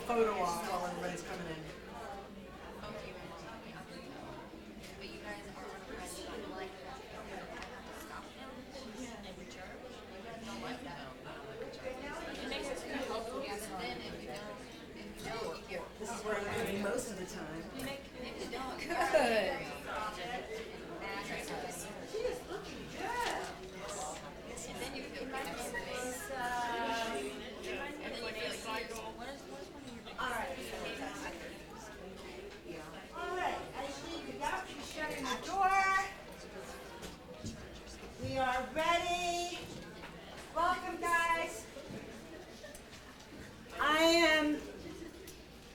photo op while everybody's coming in. This is where I'm going to be most of the time. Good. Alright, I just need you out, she's shutting the door. We are ready. Welcome, guys.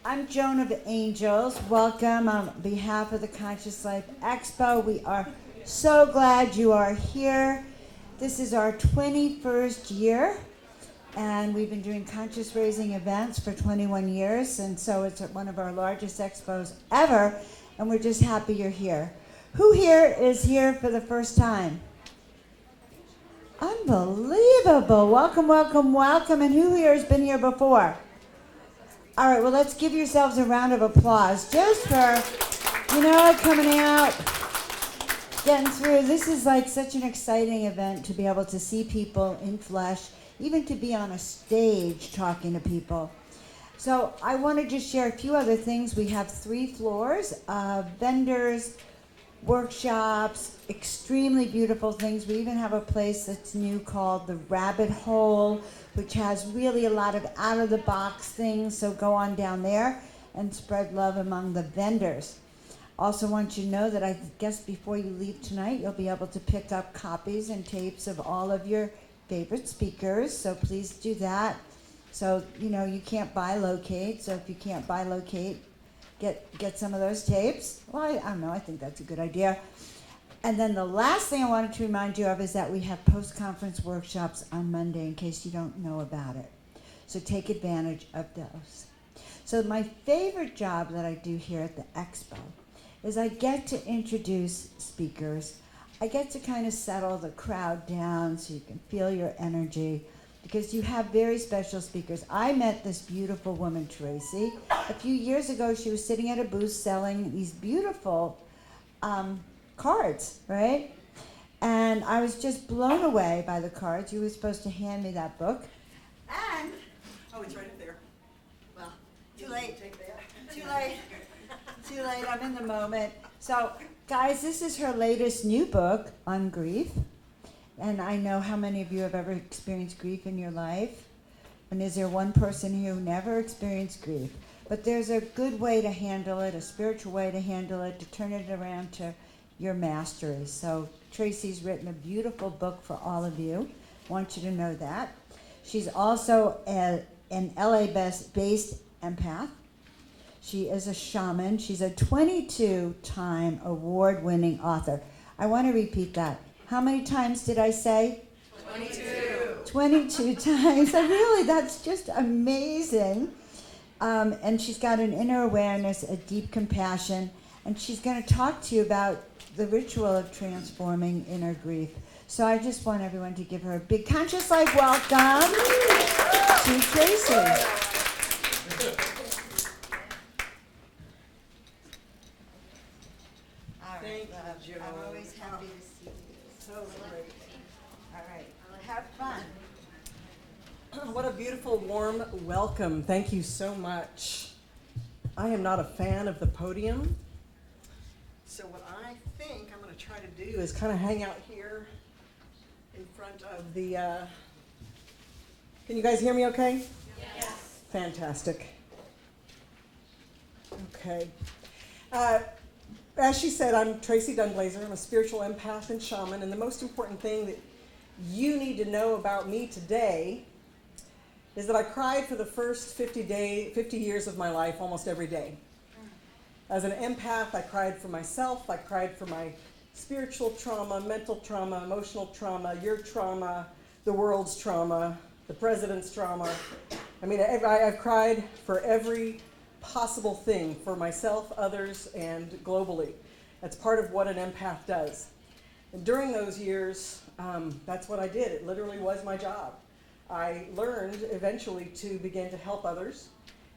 I'm Joan of Angels. Welcome on behalf of the Conscious Life Expo. We are so glad you are here. This is our 21st year, and we've been doing conscious raising events for 21 years, and so it's one of our largest expos ever, and we're just happy you're here. Who here is here for the first time? Unbelievable. Welcome, welcome, welcome. And who here has been here before? All right, well, let's give yourselves a round of applause just for, coming out, getting through. This is like such an exciting event to be able to see people in flesh, even to be on a stage talking to people. So I want to just share a few other things. We have 3 floors of vendors, workshops, extremely beautiful things. We even have a place that's new called the Rabbit Hole, which has really a lot of out-of-the-box things, so go on down there and spread love among the vendors. Also want you to know that I guess before you leave tonight, you'll be able to pick up copies and tapes of all of your favorite speakers, so please do that. So, you can't buy locate, so if you can't buy locate, get some of those tapes. Well, I don't know, I think that's a good idea. And then the last thing I wanted to remind you of is that we have post-conference workshops on Monday in case you don't know about it. So take advantage of those. So my favorite job that I do here at the Expo is I get to introduce speakers. I get to kind of settle the crowd down so you can feel your energy, because you have very special speakers. I met this beautiful woman, Tracee. A few years ago, she was sitting at a booth selling these beautiful cards, right? And I was just blown away by the cards. You were supposed to hand me that book. And, Oh, it's right up there. well, too late. Take that. Too late. Too late. I'm in the moment. So, guys, this is her latest new book on grief. And I know how many of you have ever experienced grief in your life. And is there one person here who never experienced grief? But there's a good way to handle it, a spiritual way to handle it, to turn it around to your mastery. So Tracee's written a beautiful book for all of you. I want you to know that. She's also an LA-based empath. She is a shaman. She's a 22-time award-winning author. I want to repeat that. How many times did I say? 22. 22 times. Really, that's just amazing. And she's got an inner awareness, a deep compassion, and she's going to talk to you about the ritual of transforming inner grief. So I just want everyone to give her a big Conscious Life welcome to Tracee. All right, Thank you, Joan. I'm always happy to see you. So great. All right, have fun. What a beautiful, warm welcome. Thank you so much. I am not a fan of the podium. So what I think I'm going to try to do is kind of hang out here in front of the, can you guys hear me okay? Yes. Fantastic. Okay. As she said, I'm Tracee Dunblazier. I'm a spiritual empath and shaman, and the most important thing that you need to know about me today is that I cried for the first 50 years of my life almost every day. As an empath, I cried for myself. I cried for my spiritual trauma, mental trauma, emotional trauma, your trauma, the world's trauma, the president's trauma. I mean, I've cried for every possible thing for myself, others, and globally. That's part of what an empath does. And during those years, that's what I did. It literally was my job. I learned eventually to begin to help others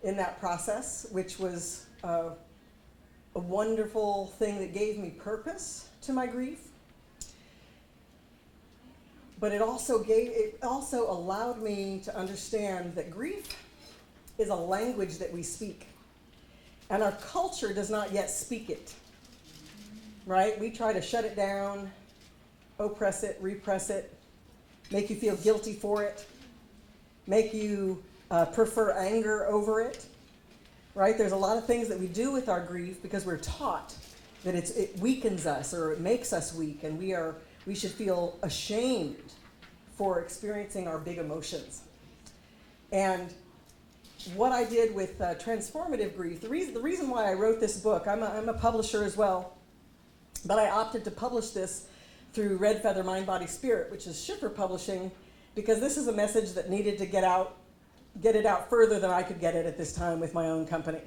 in that process, which was a wonderful thing that gave me purpose to my grief. But it also allowed me to understand that grief is a language that we speak. And our culture does not yet speak it. Right? We try to shut it down, oppress it, repress it, make you feel guilty for it, make you prefer anger over it. Right? There's a lot of things that we do with our grief because we're taught that it weakens us or it makes us weak, and we should feel ashamed for experiencing our big emotions. And what I did with transformative grief, the reason why I wrote this book, I'm a publisher as well, but I opted to publish this through Red Feather Mind Body Spirit, which is Schiffer Publishing, because this is a message that needed to get it out further than I could get it at this time with my own company.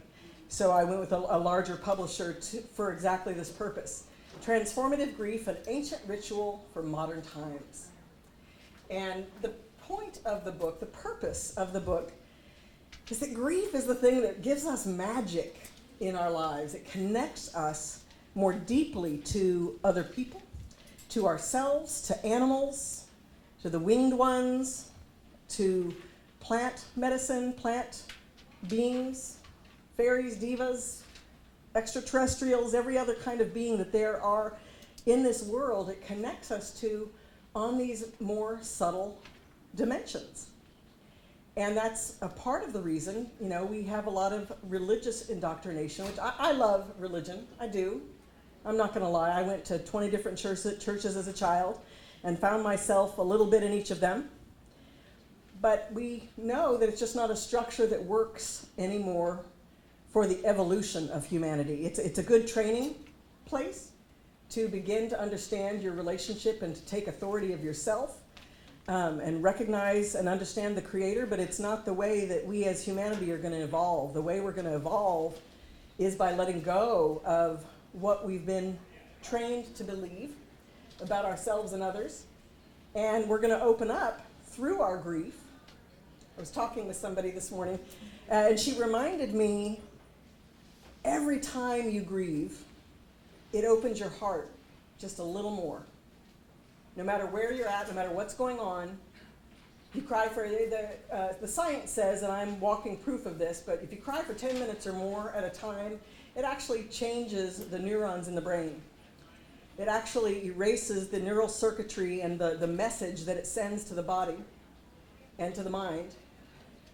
So I went with a larger publisher for exactly this purpose. Transformative Grief, an ancient ritual for modern times. And the point of the book, the purpose of the book, is that grief is the thing that gives us magic in our lives. It connects us more deeply to other people, to ourselves, to animals, to the winged ones, to plant medicine, plant beings, fairies, divas, extraterrestrials, every other kind of being that there are in this world. It connects us to on these more subtle dimensions. And that's a part of the reason, we have a lot of religious indoctrination, which I love religion, I do. I'm not gonna lie, I went to 20 different churches as a child and found myself a little bit in each of them. But we know that it's just not a structure that works anymore for the evolution of humanity. It's a good training place to begin to understand your relationship and to take authority of yourself and recognize and understand the Creator, but it's not the way that we as humanity are going to evolve. The way we're going to evolve is by letting go of what we've been trained to believe about ourselves and others, and we're going to open up through our grief. I was talking with somebody this morning, and she reminded me, every time you grieve, it opens your heart just a little more. No matter where you're at, no matter what's going on, you cry for, the science says, and I'm walking proof of this, but if you cry for 10 minutes or more at a time, it actually changes the neurons in the brain. It actually erases the neural circuitry and the message that it sends to the body and to the mind.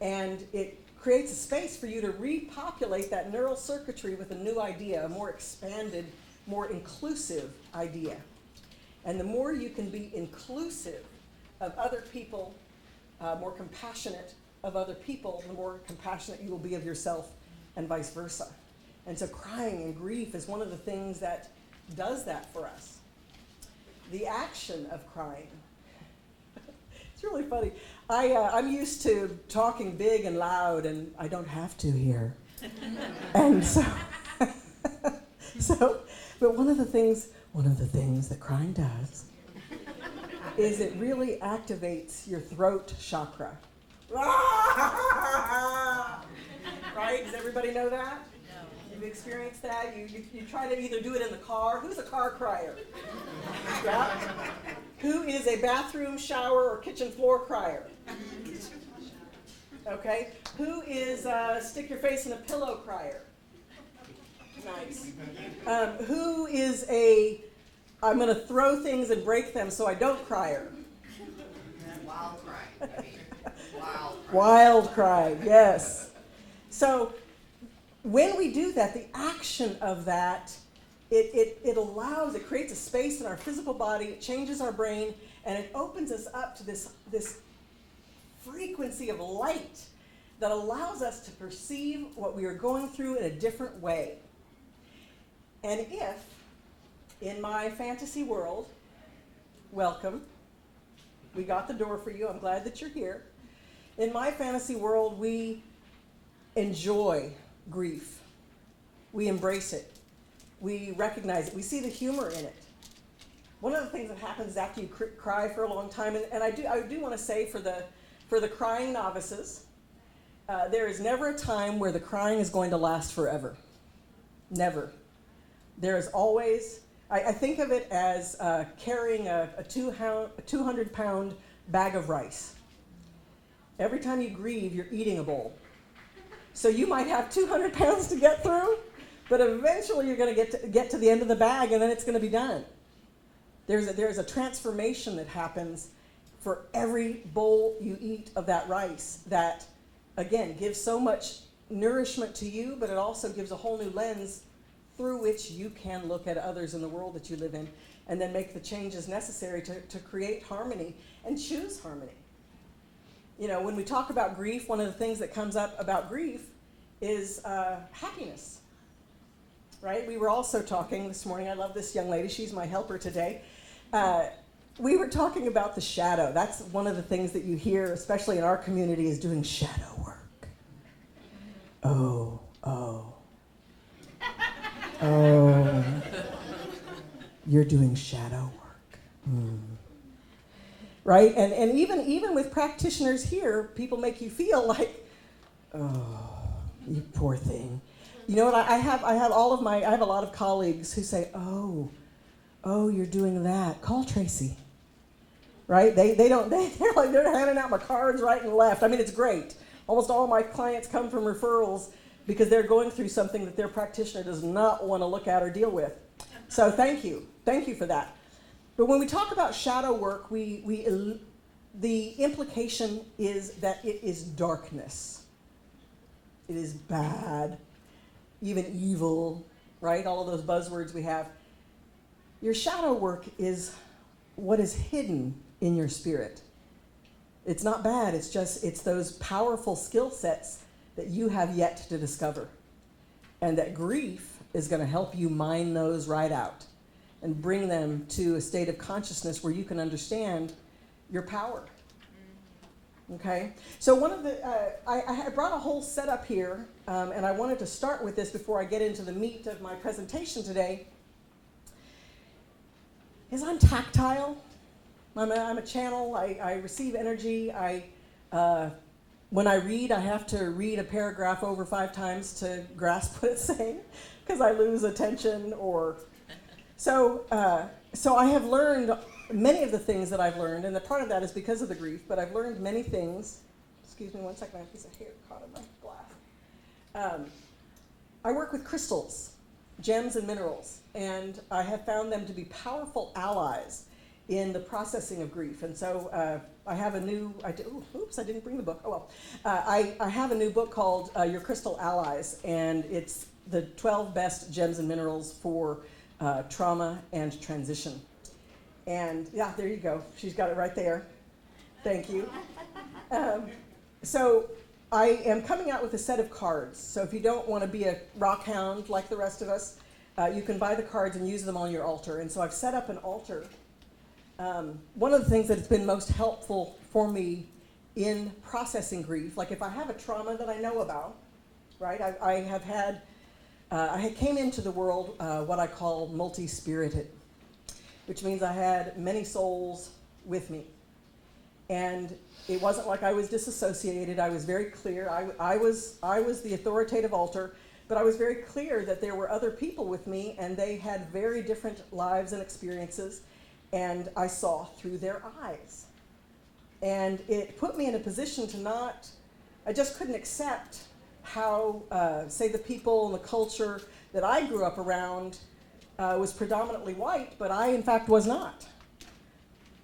And it creates a space for you to repopulate that neural circuitry with a new idea, a more expanded, more inclusive idea. And the more you can be inclusive of other people, more compassionate of other people, the more compassionate you will be of yourself, and vice versa. And so crying and grief is one of the things that does that for us. The action of crying. It's really funny. I'm used to talking big and loud, and I don't have to here. And but one of the things that crying does is it really activates your throat chakra. Right? Does everybody know that? You've experienced that? You try to either do it in the car. Who's a car crier? Yeah? Who is a bathroom, shower, or kitchen floor crier? Okay. Who is stick your face in a pillow crier? Nice. Who is I'm going to throw things and break them so I don't crier? Wild cry. Wild cry, yes. So when we do that, the action of that, it creates a space in our physical body, it changes our brain, and it opens us up to this frequency of light that allows us to perceive what we are going through in a different way. And if, in my fantasy world, welcome, we got the door for you, I'm glad that you're here. In my fantasy world, we enjoy grief. We embrace it. We recognize it. We see the humor in it. One of the things that happens after you cry for a long time, and I do want to say for the crying novices, There is never a time where the crying is going to last forever. Never. There is always, I think of it as carrying a 200-pound bag of rice. Every time you grieve, you're eating a bowl. So you might have 200 pounds to get through, but eventually you're going to get to the end of the bag, and then it's going to be done. There's a transformation that happens for every bowl you eat of that rice that, again, gives so much nourishment to you, but it also gives a whole new lens through which you can look at others in the world that you live in and then make the changes necessary to create harmony and choose harmony. You know, when we talk about grief, one of the things that comes up about grief is happiness, right? We were also talking this morning, I love this young lady, she's my helper today. We were talking about the shadow. That's one of the things that you hear, especially in our community, is doing shadow work. Oh. You're doing shadow work. Right? And even with practitioners here, people make you feel like, oh, you poor thing. You know what? I have a lot of colleagues who say, oh, you're doing that. Call Tracee. Right? They're handing out my cards right and left. I mean, it's great. Almost all my clients come from referrals because they're going through something that their practitioner does not want to look at or deal with. So thank you for that. But when we talk about shadow work, the implication is that it is darkness. It is bad, even evil, right? All of those buzzwords we have. Your shadow work is what is hidden in your spirit. It's not bad, it's those powerful skill sets that you have yet to discover. And that grief is going to help you mine those right out and bring them to a state of consciousness where you can understand your power. Okay? So one of the, I brought a whole setup here, and I wanted to start with this before I get into the meat of my presentation today, is I'm tactile. I'm a channel. I receive energy. When I read, I have to read a paragraph over 5 times to grasp what it's saying because I lose attention So I have learned many of the things that I've learned, and part of that is because of the grief, but I've learned many things. Excuse me one second, I have a piece of hair caught in my glass. I work with crystals, gems and minerals, and I have found them to be powerful allies in the processing of grief. And so I have a new, I didn't bring the book, oh well. I have a new book called Your Crystal Allies, and it's the 12 best gems and minerals for trauma and transition. And yeah, there you go. She's got it right there. Thank you. So I am coming out with a set of cards. So if you don't want to be a rock hound like the rest of us, you can buy the cards and use them on your altar. And so I've set up an altar. One of the things that has been most helpful for me in processing grief, like if I have a trauma that I know about, right? I came into the world what I call multi-spirited, which means I had many souls with me. And it wasn't like I was disassociated. I was very clear. I was the authoritative altar, but I was very clear that there were other people with me, and they had very different lives and experiences, and I saw through their eyes. And it put me in a position I just couldn't accept how, say, the people and the culture that I grew up around was predominantly white, but I, in fact, was not.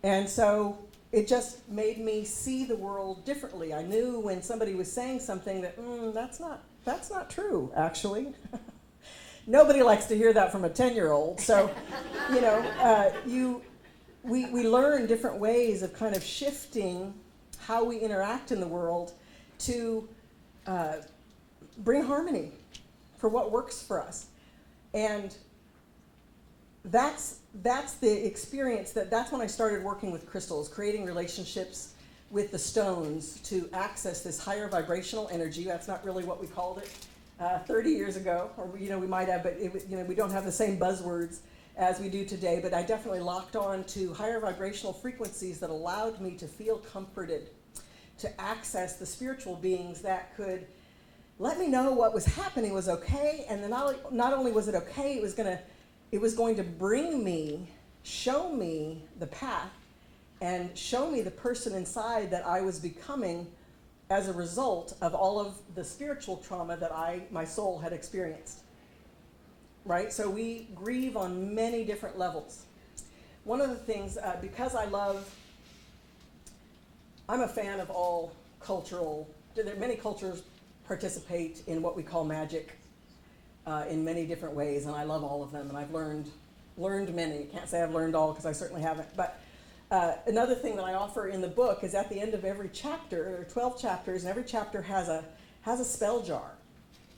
And so it just made me see the world differently. I knew when somebody was saying something that, that's not true, actually. Nobody likes to hear that from a 10-year-old. So, we learn different ways of kind of shifting how we interact in the world to bring harmony for what works for us. And that's the experience, that's when I started working with crystals, creating relationships with the stones to access this higher vibrational energy. That's not really what we called it 30 years ago, or we might have, but we don't have the same buzzwords as we do today, but I definitely locked on to higher vibrational frequencies that allowed me to feel comforted, to access the spiritual beings that could let me know what was happening was okay, and then not only was it okay, it was going to bring me, show me the path, and show me the person inside that I was becoming as a result of all of the spiritual trauma that my soul had experienced. Right? So we grieve on many different levels. One of the things, because I'm a fan of all many cultures participate in what we call magic in many different ways, and I love all of them, and I've learned many. Can't say I've learned all because I certainly haven't, but another thing that I offer in the book is at the end of every chapter, there are 12 chapters, and every chapter has a spell jar.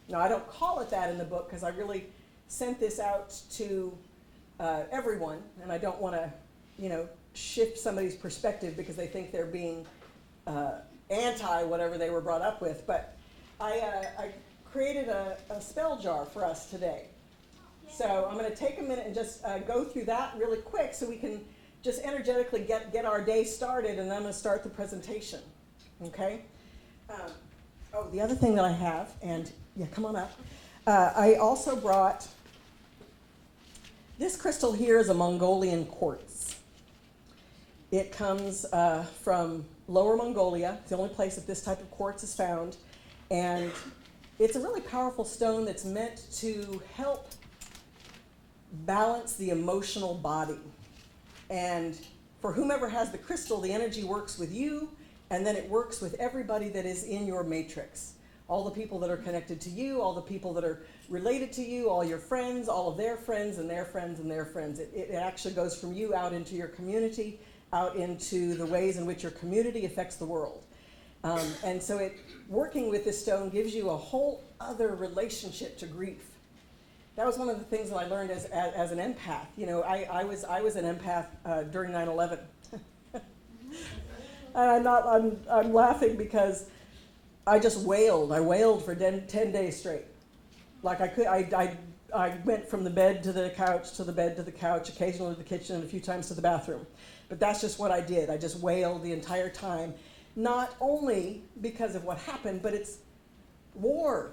Now, I don't call it that in the book because I really sent this out to everyone, and I don't want to, shift somebody's perspective because they think they're being anti whatever they were brought up with. But I created a spell jar for us today. So I'm going to take a minute and just go through that really quick so we can just energetically get our day started, and then I'm going to start the presentation. Okay? The other thing that I have, and yeah, come on up. I also brought, this crystal here is a Mongolian quartz. It comes from Lower Mongolia. It's the only place that this type of quartz is found. And it's a really powerful stone that's meant to help balance the emotional body. And for whomever has the crystal, the energy works with you, and then it works with everybody that is in your matrix. All the people that are connected to you, all the people that are related to you, all your friends, all of their friends and their friends and their friends. It actually goes from you out into your community, out into the ways in which your community affects the world. And so working with this stone gives you a whole other relationship to grief. That was one of the things that I learned as an empath. I was an empath during 9/11. And I'm laughing because I just wailed. I wailed for 10 days straight. Like I went from the bed to the couch, to the bed to the couch, occasionally to the kitchen, and a few times to the bathroom. But that's just what I did. I just wailed the entire time. Not only because of what happened, but it's war.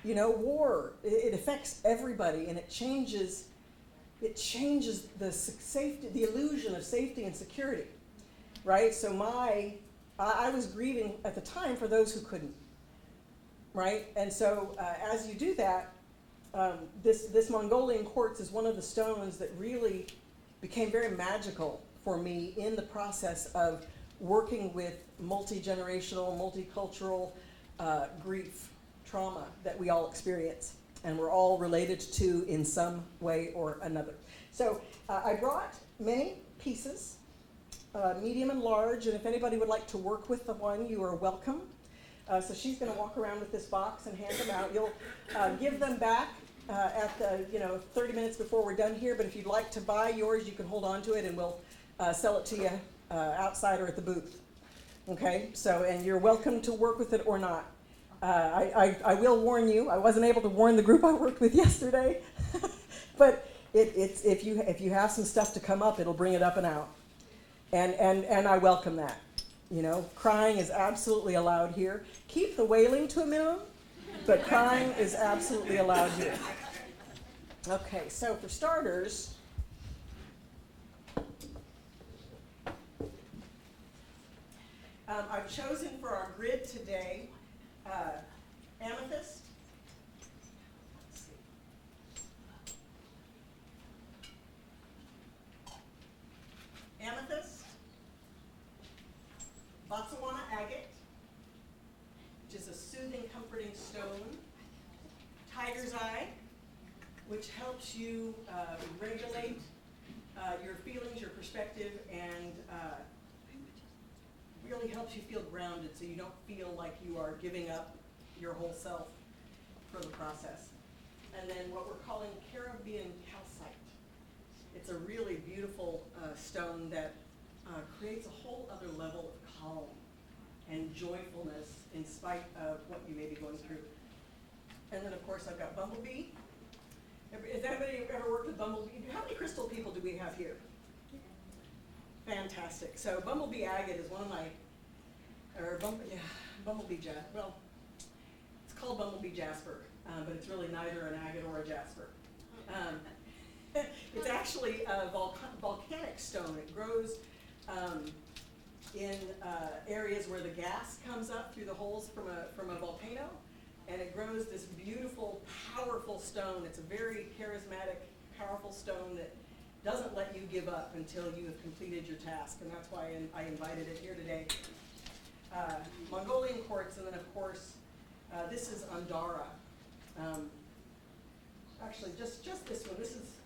War. It affects everybody, and it changes the safety, the illusion of safety and security. Right? So I was grieving at the time for those who couldn't. Right? And so as you do that, this Mongolian quartz is one of the stones that really became very magical for me in the process of working with multi-generational, multicultural grief, trauma that we all experience, and we're all related to in some way or another. So I brought many pieces, medium and large, and if anybody would like to work with the one, you are welcome. So she's going to walk around with this box and hand them out. You'll give them back at the 30 minutes before we're done here, but if you'd like to buy yours, you can hold on to it, and we'll sell it to you outside or at the booth. Okay, so, and you're welcome to work with it or not. I will warn you, I wasn't able to warn the group I worked with yesterday, but if you have some stuff to come up, it'll bring it up and out. And I welcome that. Crying is absolutely allowed here. Keep the wailing to a minimum, but crying is absolutely allowed here. Okay, so for starters, I've chosen for our grid today amethyst. Let's see. Amethyst, Botswana agate, which is a soothing, comforting stone. Tiger's eye, which helps you regulate your feelings, your perspective, and really helps you feel grounded so you don't feel like you are giving up your whole self for the process. And then what we're calling Caribbean calcite. It's a really beautiful stone that creates a whole other level of calm and joyfulness in spite of what you may be going through. And then of course I've got bumblebee. Has anybody ever worked with bumblebee? How many crystal people do we have here? Fantastic. So bumblebee agate is one of my, or Bumblebee Jasper. Well, it's called Bumblebee Jasper, but it's really neither an agate or a jasper. It's actually a volcanic stone. It grows in areas where the gas comes up through the holes from a volcano, and it grows this beautiful, powerful stone. It's a very charismatic, powerful stone that doesn't let you give up until you have completed your task, and that's why I invited it here today. Mongolian quartz, and then of course, this is Andara. Actually, just this one.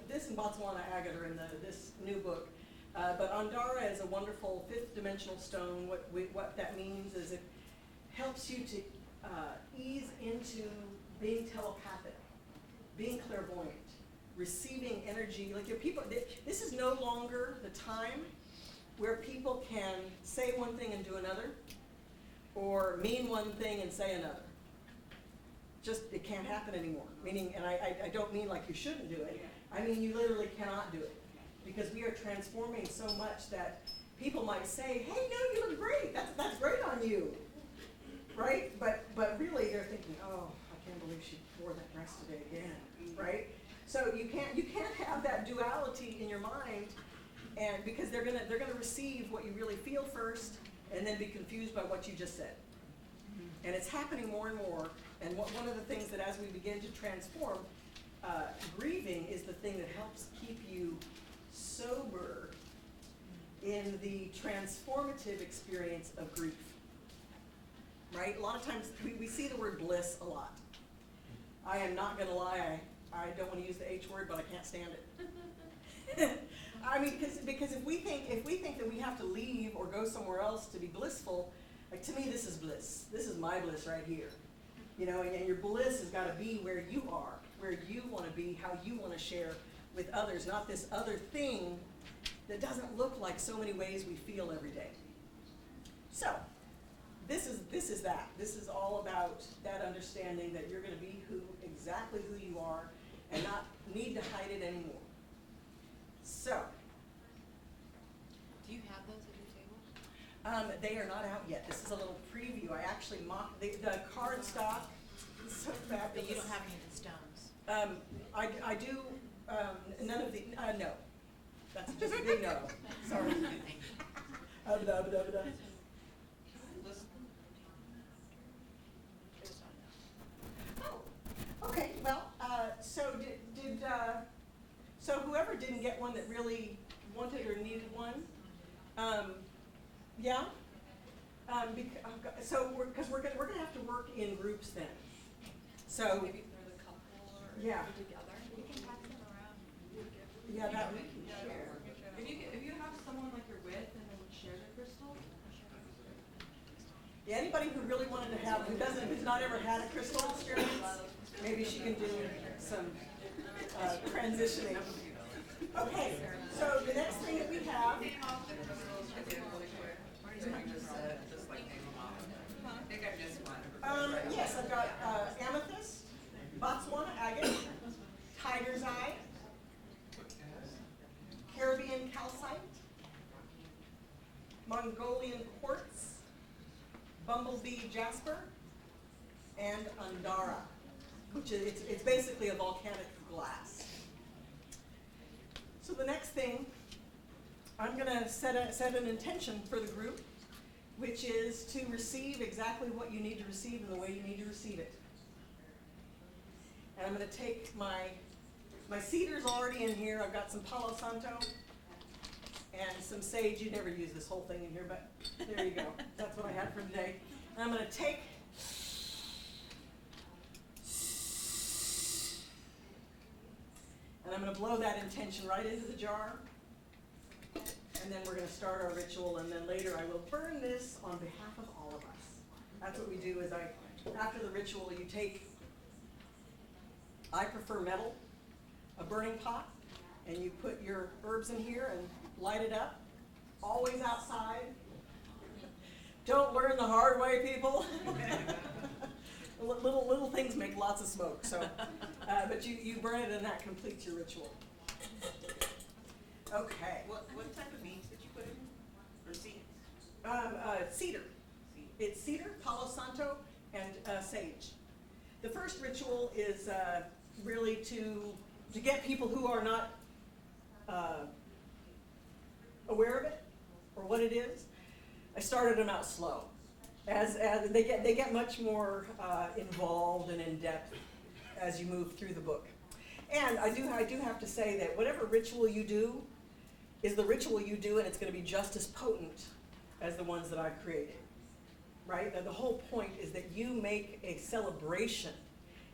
This and Botswana agate are in this new book. But Andara is a wonderful fifth dimensional stone. What that means is it helps you to ease into being telepathic, being clairvoyant, receiving energy. Like this is no longer the time where people can say one thing and do another, or mean one thing and say another. Just, it can't happen anymore. Meaning, and I don't mean like you shouldn't do it. I mean you literally cannot do it. Because we are transforming so much that people might say, hey, no, you look great. That's great on you. Right? But really they're thinking, oh, I can't believe she wore that dress today again. Right? So you can't have that duality in your mind, and because they're gonna receive what you really feel first and then be confused by what you just said. And it's happening more and more. And one of the things that as we begin to transform, grieving is the thing that helps keep you sober in the transformative experience of grief. Right? A lot of times we see the word bliss a lot. I am not gonna lie, I don't want to use the H word, but I can't stand it. I mean, because if we think that we have to leave or go somewhere else to be blissful, like to me this is bliss. This is my bliss right here. You know, and your bliss has got to be where you are, where you want to be, how you want to share with others, not this other thing that doesn't look like so many ways we feel every day. So, this is that. This is all about that understanding that you're going to be exactly who you are and not need to hide it anymore. So, Do you have those at your table? they are not out yet. This is a little preview. I actually mocked the card stock. Is so fabulous. But you don't have any of the stones. I do, none of the, no. That's just a big no. Sorry. Oh, okay, well, so so whoever didn't get one that really wanted or needed one, yeah? Because we're gonna have to work in groups then. So, Maybe for the couple or yeah. together. We can pass them around. Yeah, that We can share. If you have someone like you're with and they would share their crystal, yeah, anybody who really wanted to have, who's not ever had a crystal experience, maybe she can do some transitioning. Okay, so the next thing that we have, yes, I've got amethyst, Botswana agate, tiger's eye, Caribbean calcite, Mongolian quartz, bumblebee jasper, and Andara, which is it's basically a volcanic glass. So the next thing, I'm going to set an intention for the group, which is to receive exactly what you need to receive in the way you need to receive it. And I'm going to take my cedar's already in here. I've got some Palo Santo and some sage. You never use this whole thing in here, but there you go. That's what I had for today. And I'm going to take and I'm going to blow that intention right into the jar. And then we're going to start our ritual, and then later I will burn this on behalf of all of us. That's what we do is after the ritual, you take, I prefer metal, a burning pot, and you put your herbs in here and light it up, always outside. Don't learn the hard way, people. Little things make lots of smoke, so, but you burn it and that completes your ritual. Okay. what type of meat did you put in? Or seeds? Cedar. It's cedar, palo santo, and sage. The first ritual is really to get people who are not aware of it or what it is. I started them out slow. As they get much more involved and in depth as you move through the book. And I do have to say that whatever ritual you do is the ritual you do, and it's going to be just as potent as the ones that I've created. Right? The whole point is that you make a celebration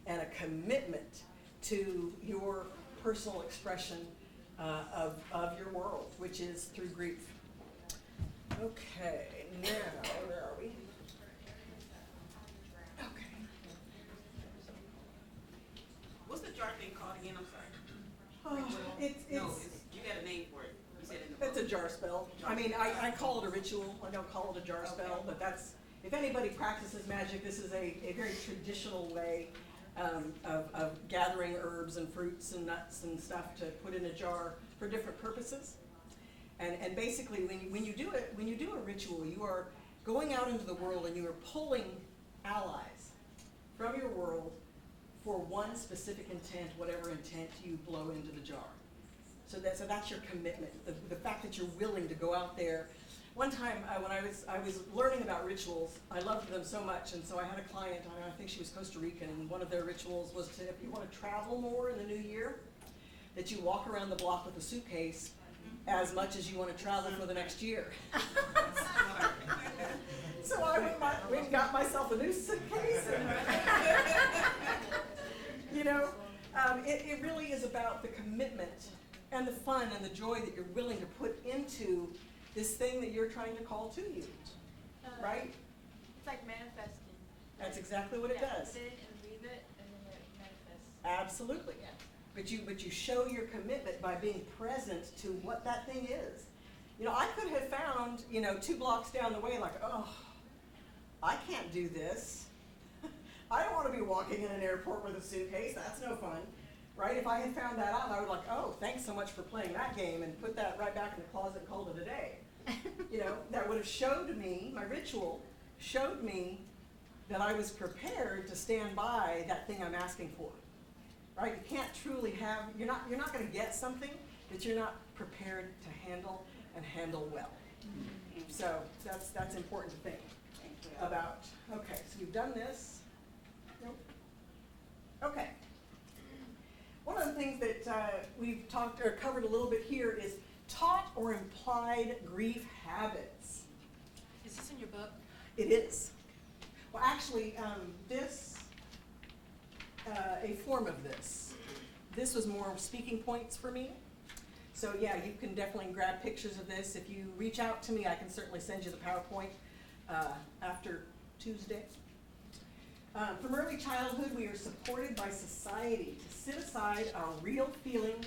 and a commitment to your personal expression of your world, which is through grief. Okay, now, where are we? Okay. What's the jar thing called again? I'm sorry. You got a name for it. You said in the book. It's a jar spell. I mean, I call it a ritual. I don't call it a jar spell, but that's, if anybody practices magic, this is a very traditional way of gathering herbs and fruits and nuts and stuff to put in a jar for different purposes. And basically, when you do a ritual, you are going out into the world and you are pulling allies from your world for one specific intent, whatever intent you blow into the jar. So that's your commitment. The fact that you're willing to go out there. One time when I was learning about rituals, I loved them so much, and so I had a client. I think she was Costa Rican, and one of their rituals was to, if you want to travel more in the new year, that you walk around the block with a suitcase as much as you want to travel for the next year. So I went and got myself a new suitcase. And, it really is about the commitment and the fun and the joy that you're willing to put into this thing that you're trying to call to you, right? It's like manifesting. That's exactly what it does. Put it and leave it, and then it manifests. Absolutely. Yeah. But you show your commitment by being present to what that thing is. I could have found, 2 blocks down the way, like, oh, I can't do this. I don't want to be walking in an airport with a suitcase. That's no fun, right? If I had found that out, I would like, oh, thanks so much for playing that game, and put that right back in the closet and called it a day. That would have showed me, my ritual showed me that I was prepared to stand by that thing I'm asking for. Right? You can't truly have, you're not going to get something that you're not prepared to handle and handle well. So that's important to think about. Okay, so we've done this. Nope. Okay. One of the things that we've talked or covered a little bit here is taught or implied grief habits. Is this in your book? It is. Well, actually, a form of this. This was more speaking points for me. So yeah, you can definitely grab pictures of this. If you reach out to me, I can certainly send you the PowerPoint after Tuesday. From early childhood, we are supported by society to set aside our real feelings,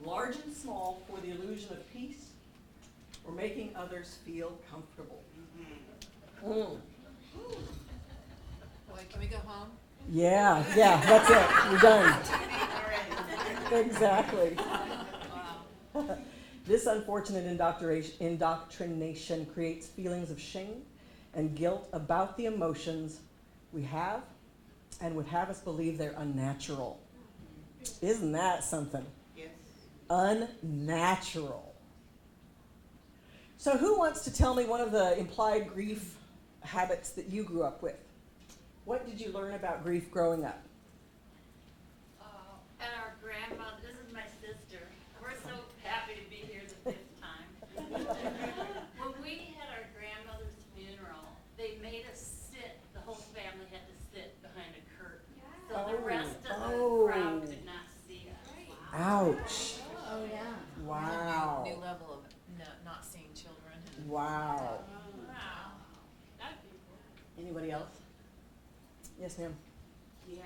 large and small, for the illusion of peace or making others feel comfortable. Mm. Boy, can we go home? Yeah, that's it. We're done. Exactly. Wow. This unfortunate indoctrination creates feelings of shame and guilt about the emotions we have and would have us believe they're unnatural. Isn't that something? Yes. Unnatural. So who wants to tell me one of the implied grief habits that you grew up with? What did you learn about grief growing up? And our grandmother, this is my sister. We're so happy to be here the 5th time. When we had our grandmother's funeral, they made us sit, the whole family had to sit behind a curtain. So the rest of the crowd could not see us. Ouch. Oh, yeah. Wow. New level of not seeing children. Wow. Wow. That'd be cool. Anybody else? Yes, ma'am. Yeah.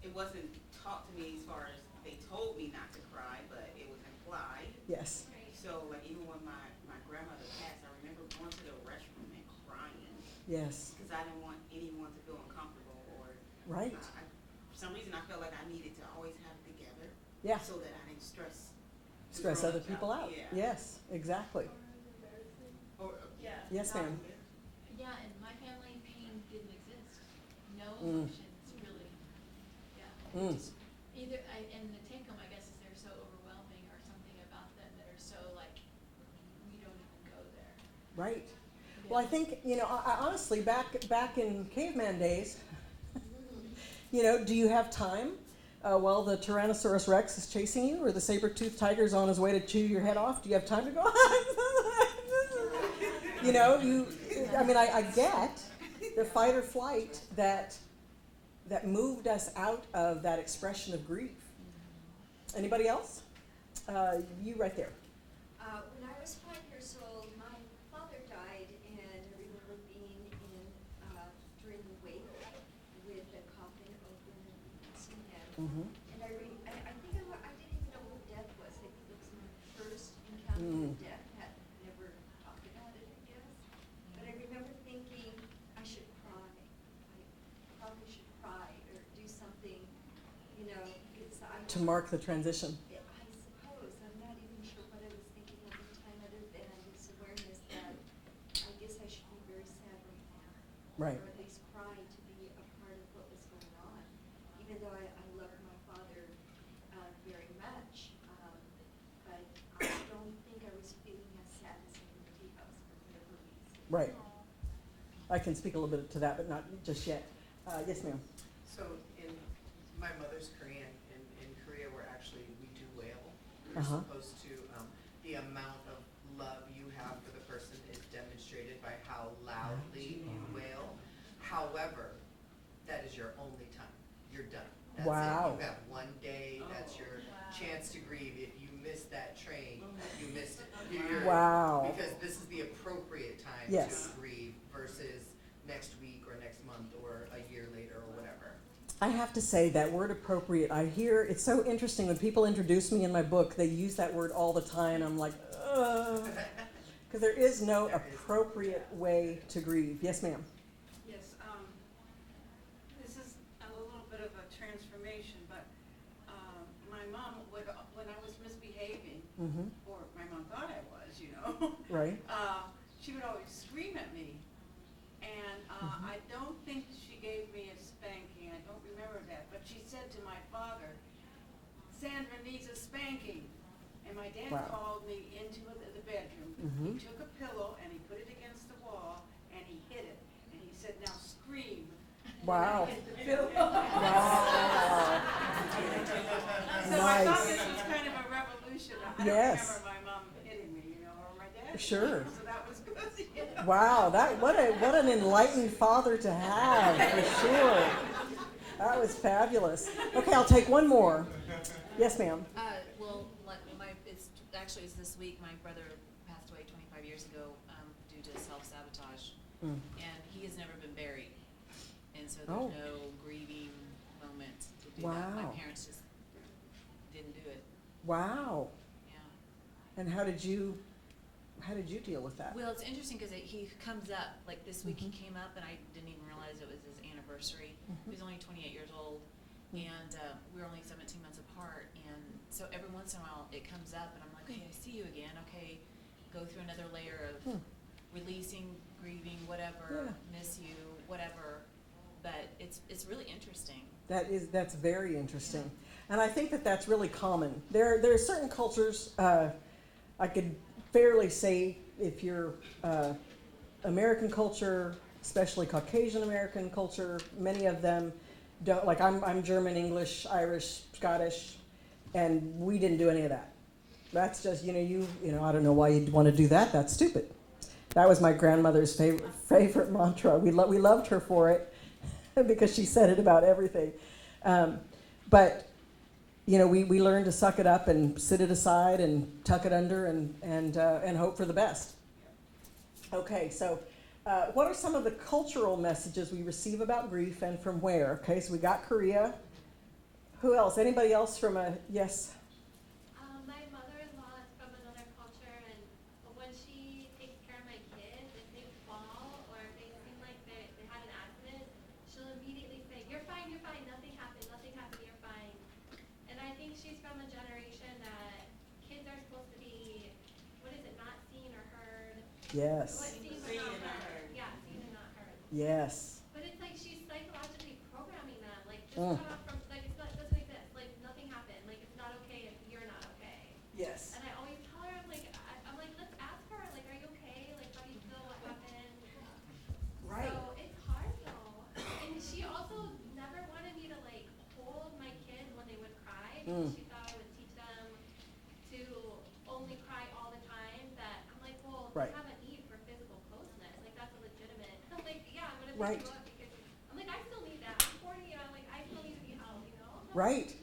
It wasn't taught to me as far as they told me not to cry, but it was implied. Yes. So like even when my grandmother passed, I remember going to the restroom and crying Yes. because I didn't want anyone to feel uncomfortable or Right. for some reason I felt like I needed to always have it together Yeah. so that I didn't stress Stress other people out. Yeah. Yes, exactly. Or, Yeah. Yes, ma'am. no Mm. emotions, really. Yeah. Mm. Just either, and the take home, I guess, is they're so overwhelming or something about them that are so like, we don't even go there. Right. Well, I think, I honestly, back in caveman days, do you have time while the Tyrannosaurus Rex is chasing you or the saber-toothed tiger's on his way to chew your head off? Do you have time to go? I get the fight or flight that moved us out of that expression of grief. Anybody else? You right there. When I was 5 years old, my father died, and I remember being in during the wake with the coffin open and some him. Mm-hmm. And I think I didn't even know what death was. It was my first encounter with death. Had never talked about it, I guess. But I remember thinking I should cry. I probably should cry or do something, because I To mark the transition. I suppose. I'm not even sure what I was thinking at the time other than this awareness that I guess I should be very sad right now. Right. Or at least cry to be a part of what was going on. Even though I loved my father very much. But I don't think I was feeling as sad as everybody else for whatever reason. Right. I can speak a little bit to that, but not just yet. Yes, ma'am. So in my mother's Korean, in Korea, we do wail. You're supposed to, the amount of love you have for the person is demonstrated by how loudly you wail. However, that is your only time. You're done. That's Wow. it. You have one day. That's your chance to grieve. If you miss that train, you missed it. Wow. Because this is the appropriate time Yes. to grieve versus next week or next month or a year later or whatever. I have to say that word appropriate, I hear, it's so interesting when people introduce me in my book, they use that word all the time. I'm like, ugh. Because there is no appropriate way to grieve. Yes, ma'am. Yes, this is a little bit of a transformation, but my mom would, when I was misbehaving, Mm-hmm. or my mom thought I was, Right. she would always scream at me. And I don't think she gave me a spanking, I don't remember that, but she said to my father, Sandra needs a spanking. And my dad Wow. called me into the bedroom. Mhm. He took a pillow and he put it against the wall and he hit it. And he said, now scream. Wow. And I hit the pillow. Wow. So I thought Nice. this was kind of a revolution. I Yes. don't remember my mom hitting me, or my dad. Sure. So that was good. Wow, what an enlightened father to have, for sure. That was fabulous. Okay, I'll take one more. Yes, ma'am. It's this week. My brother passed away 25 years ago due to self-sabotage, Mm. and he has never been buried, and so there's Oh. no grieving moment to do that. Wow. My parents just didn't do it. Wow. Yeah. And how did you deal with that? Well, it's interesting because he comes up, like this week Mhm. he came up and I didn't even realize it was his anniversary. He was only 28 years old, and we were only 17 months apart, and so every once in a while it comes up and I'm like, okay, I see you again, okay, go through another layer of releasing, grieving, whatever, miss you, whatever, but it's really interesting. That's very interesting. And I think that's really common. There are certain cultures, I could fairly say if you're American culture, especially Caucasian American culture, many of them don't, like I'm German, English, Irish, Scottish, and we didn't do any of that. That's just, I don't know why you'd want to do that. That's stupid. That was my grandmother's favorite mantra. We loved her for it because she said it about everything. But we learned to suck it up and sit it aside and tuck it under and hope for the best. Okay, so what are some of the cultural messages we receive about grief and from where? Okay, so we got Korea. Who else? Anybody else from yes? My mother-in-law is from another culture, and when she takes care of my kids, if they fall or if they seem like they had an accident, she'll immediately say, you're fine, nothing happened, you're fine. And I think she's from a generation that kids are supposed to be, not seen or heard? Yes. Seen but not heard. Yeah, seen and not heard. Yes. But it's like she's psychologically cut off from, like, it's not, doesn't exist. Like, nothing happened. Like, it's not okay if you're not okay. Yes. And I always tell her, I'm like, let's ask her, like, are you okay? Like, how do you feel? What happened? Right. So it's hard though. And she also never wanted me to like hold my kids when they would cry because she thought I would teach them to only cry all the time. That I'm like, well, Right. they have a need for physical closeness. Like that's a legitimate. I'm like, yeah, I'm gonna pick Right. you up because I'm like, I still need that. I'm 40 and I'm like, I still need to be held, you know? Right.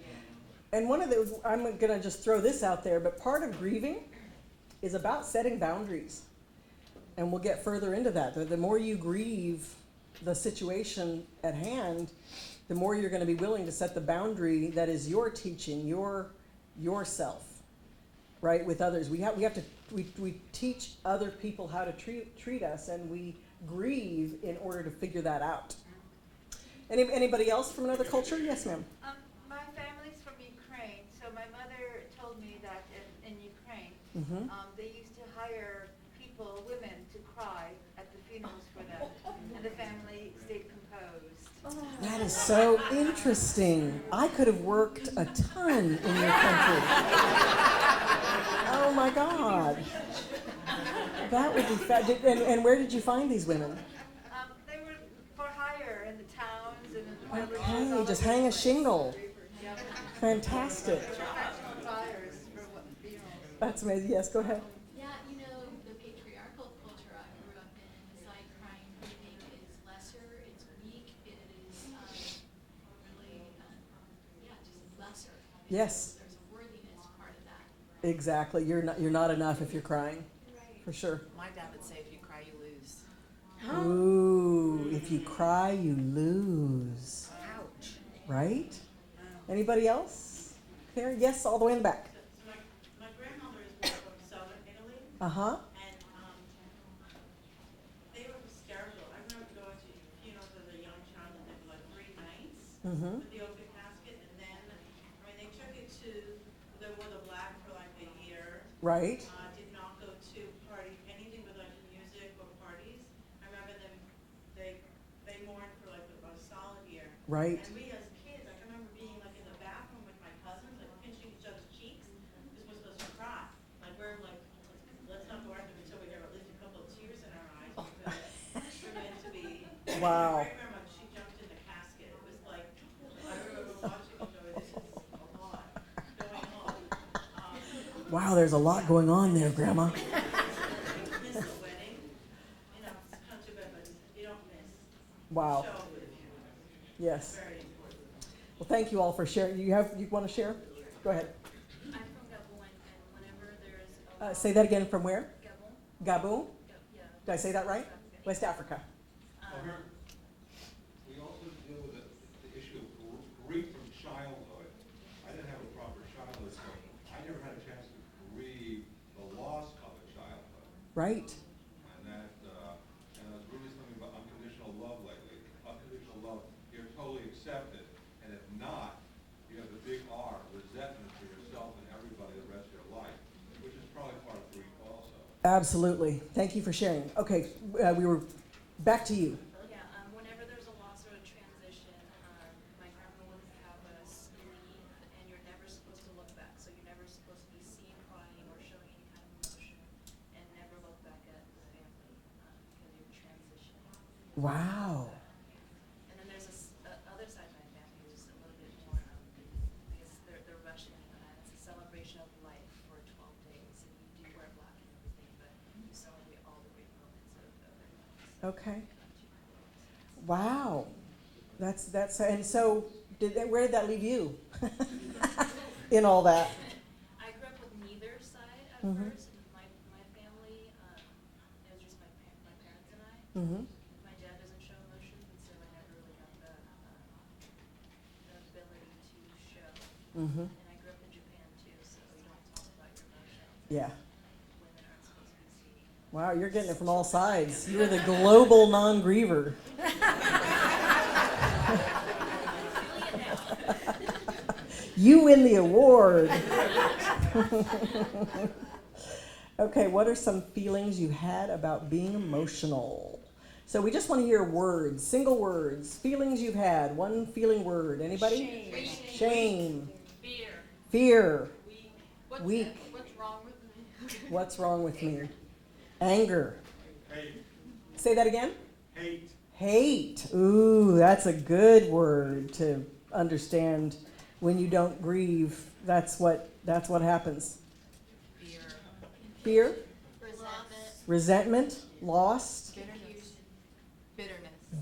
And one of the, I'm going to just throw this out there, but part of grieving is about setting boundaries. And we'll get further into that. The more you grieve the situation at hand, the more you're going to be willing to set the boundary that is your teaching, yourself, right, with others. We teach other people how to treat us, and we grieve in order to figure that out. Anybody else from another culture? Yes, ma'am. My family's from Ukraine, so my mother told me that in Ukraine, Mm-hmm. they used to hire women to cry at the funerals for them, and the family stayed composed. That is so interesting. I could have worked a ton in your country. Oh my God. That would be and where did you find these women? They were for hire in the towns and in the villages. Okay, just hang a shingle. Yep. Fantastic. Fires for funerals. That's amazing. Yes, go ahead. Yeah, you know, the patriarchal culture I grew up in, it's like crying grieving is lesser, it's weak, it is really, just lesser. Yes. There's a worthiness part of that. Exactly. You're not enough if you're crying. For sure. My dad would say, if you cry, you lose. Ooh, if you cry, you lose. Ouch. Right? Anybody else? Here? Yes, all the way in the back. So my grandmother is from southern Italy, Uh-huh. and they were hysterical. I remember going to funerals as a young child, and they were like 3 nights Mm-hmm. with the open casket, and then, they took it to, they wore the black for like a year. Right. Did not go to anything with like music or parties. I remember them, they mourned for like a solid year. Right. And we as kids, I can remember being like in the bathroom with my cousins, like pinching each other's cheeks, because we're supposed to cry. Like we're like, let's not go after until we have at least a couple of tears in our eyes, because we're meant to be. Wow. I remember when she jumped in the casket, it was like, I remember watching and going, this is a lot going on. Wow, there's a lot going on there, Grandma. Miss the wedding, it's kind of too bad, but you don't miss. Wow. Show up with you. Yes. Very important. Well, thank you all for sharing. You want to share? Go ahead. I'm from Gabon, and whenever there's Say that again. From where? Gabon, Gabon? yeah. Did I say that right? West Africa. We also deal with the issue of grief from childhood. I didn't have a proper childhood, so I never had a chance to grieve the loss of a childhood. Right. And I was reading something about unconditional love lately. Unconditional love, you're totally accepted, and if not, you have the big R, resentment for yourself and everybody the rest of your life, which is probably part of grief also. Absolutely. Thank you for sharing. Okay, we were back to you. Yeah, whenever there's a loss or a transition, my grandma would have us leave, and you're never supposed to look back. So you're never supposed to be seen crying or showing any kind of emotion, and never look back at the family because you're transitioning. Wow. And then there's this other side of my family, which is a little bit more, because they're Russian, and it's a celebration of life for 12 days, and you do wear black and everything, but you celebrate all the great moments of their lives. Okay. Wow. That's and so where did that leave you in all that? I grew up with neither side at Mhm. first. My family, it was just my parents and I. Mm-hmm. My dad doesn't show emotions, and so I never really got the ability to show. Mm-hmm. And I grew up in Japan too, so you don't talk about your emotions. Yeah. Women aren't supposed to be seen. Wow, you're getting it from all sides. You're the global non-griever. You win the award. Okay, what are some feelings you had about being emotional? So we just want to hear words, single words, feelings you've had. One feeling word. Anybody? Shame. Fear. Fear. Weak. Weak. What's wrong with me? What's wrong with me? Anger. Hate. Say that again. Hate. Hate. Ooh, that's a good word to understand. When you don't grieve, that's what happens. Fear. Fear, Resentment. resentment, lost,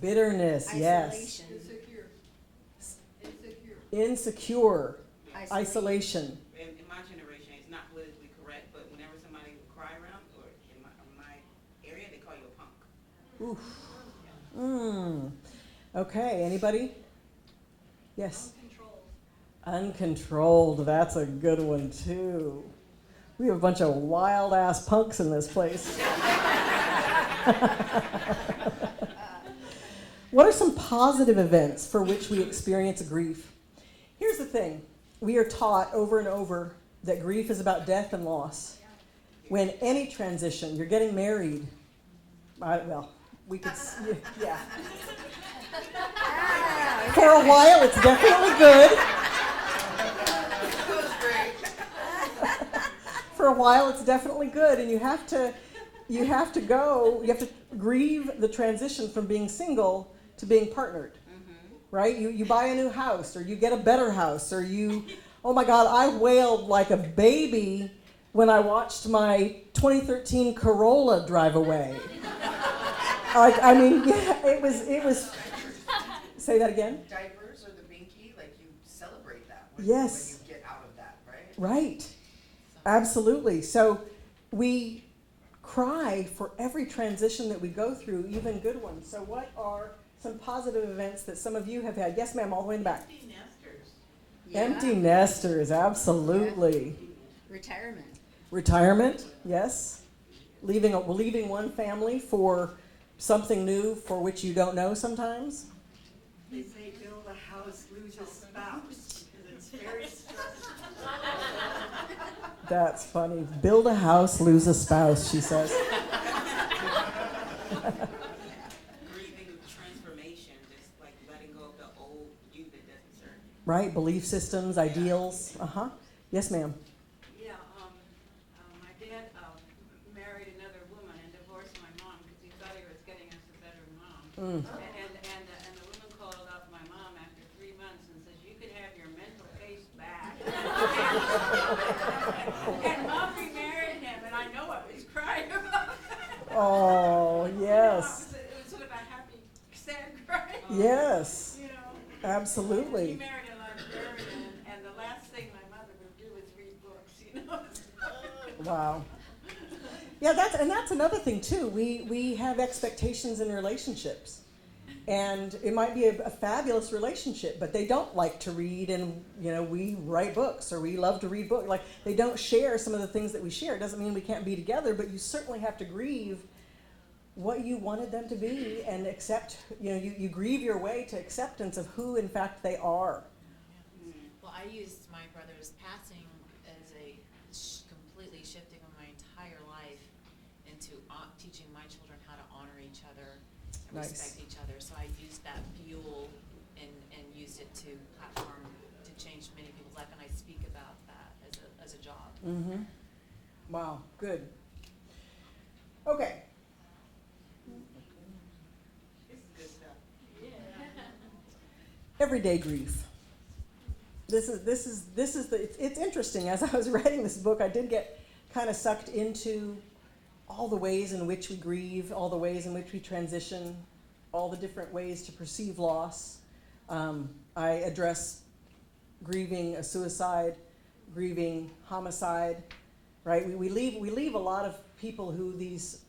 bitterness, yes. Insecure. Insecure, isolation. In my generation, it's not politically correct, but whenever somebody would cry around, or in my area, they call you a punk. Oof. Okay, anybody? Yes. Uncontrolled. Uncontrolled, that's a good one too. We have a bunch of wild ass punks in this place. What are some positive events for which we experience grief? Here's the thing. We are taught over and over that grief is about death and loss. When any transition, you're getting married, we could, yeah. For a while, it's definitely good. For a while, it's definitely good, and you have to grieve the transition from being single to being partnered, right? You buy a new house, or you get a better house, or oh my God, I wailed like a baby when I watched my 2013 Corolla drive away. It was. Say that again. Diapers or the binky, like you celebrate that when you get out of that, right? Right. Absolutely. So we cry for every transition that we go through, even good ones. So what are some positive events that some of you have had? Yes, ma'am, all the way in the back. Empty nesters. Empty nesters, absolutely. Retirement. Retirement, yes. Leaving one family for something new for which you don't know sometimes. They say build a house, lose a spouse, because it's very stressful. That's funny. Build a house, lose a spouse, she says. Grieving transformation, just like letting go of the old you that doesn't serve you. Right, belief systems, ideals. Uh-huh. Yes, ma'am. Yeah, my dad married another woman and divorced my mom because he thought he was getting us a better mom. And the woman called up my mom after 3 months and says, "You can have your mental case back." And mom remarried him, and I know I was crying about that. Oh, yes. It was sort of a happy, sad cry. Yes, You know. He absolutely. married a librarian, and the last thing my mother would do is read books, you know. Wow. Yeah, that's another thing too. We have expectations in relationships. And it might be a fabulous relationship, but they don't like to read, and we write books, or we love to read books. Like, they don't share some of the things that we share. It doesn't mean we can't be together, but you certainly have to grieve what you wanted them to be and accept, you grieve your way to acceptance of who in fact they are. Well, I used my brother's passing as a completely shifting of my entire life into teaching my children how to honor each other and Nice. respect each other. So I used that fuel and used it to platform to change many people's life, and I speak about that as a job. Mm-hmm. Wow, good. Okay. This is good stuff. Everyday grief. It's interesting. As I was writing this book, I did get kind of sucked into all the ways in which we grieve, all the ways in which we transition, all the different ways to perceive loss. I address grieving a suicide, grieving homicide, right? We leave a lot of people who these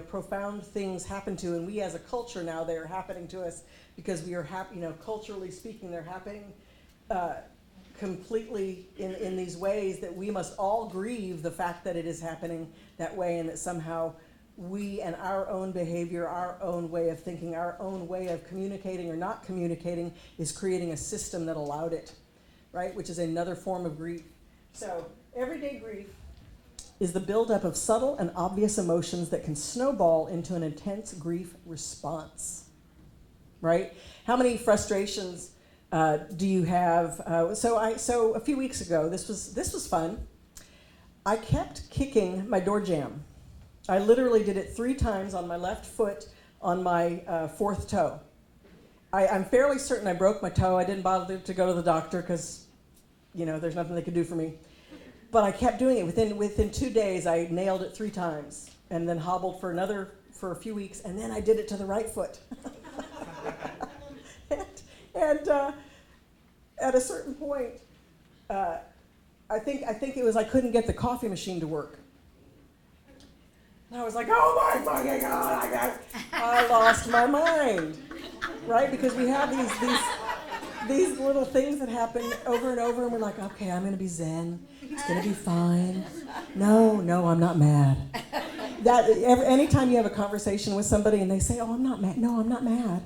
profound things happen to, and we as a culture now, they're happening to us because we are happy, culturally speaking, they're happening completely in these ways that we must all grieve the fact that it is happening that way, and that somehow we and our own behavior, our own way of thinking, our own way of communicating or not communicating is creating a system that allowed it, right? Which is another form of grief. So everyday grief is the buildup of subtle and obvious emotions that can snowball into an intense grief response. Right? How many frustrations do you have? So a few weeks ago, this was fun. I kept kicking my door jamb. I literally did it 3 times on my left foot on my 4th toe. I'm fairly certain I broke my toe. I didn't bother to go to the doctor because, there's nothing they could do for me. But I kept doing it. Within 2 days, I nailed it 3 times, and then hobbled for a few weeks, and then I did it to the right foot. and at a certain point, I think it was I couldn't get the coffee machine to work. And I was like, oh my fucking God, I lost my mind, right? Because we have these little things that happen over and over, and we're like, okay, I'm going to be zen. It's going to be fine. No, I'm not mad. Anytime you have a conversation with somebody and they say, oh, I'm not mad. No, I'm not mad.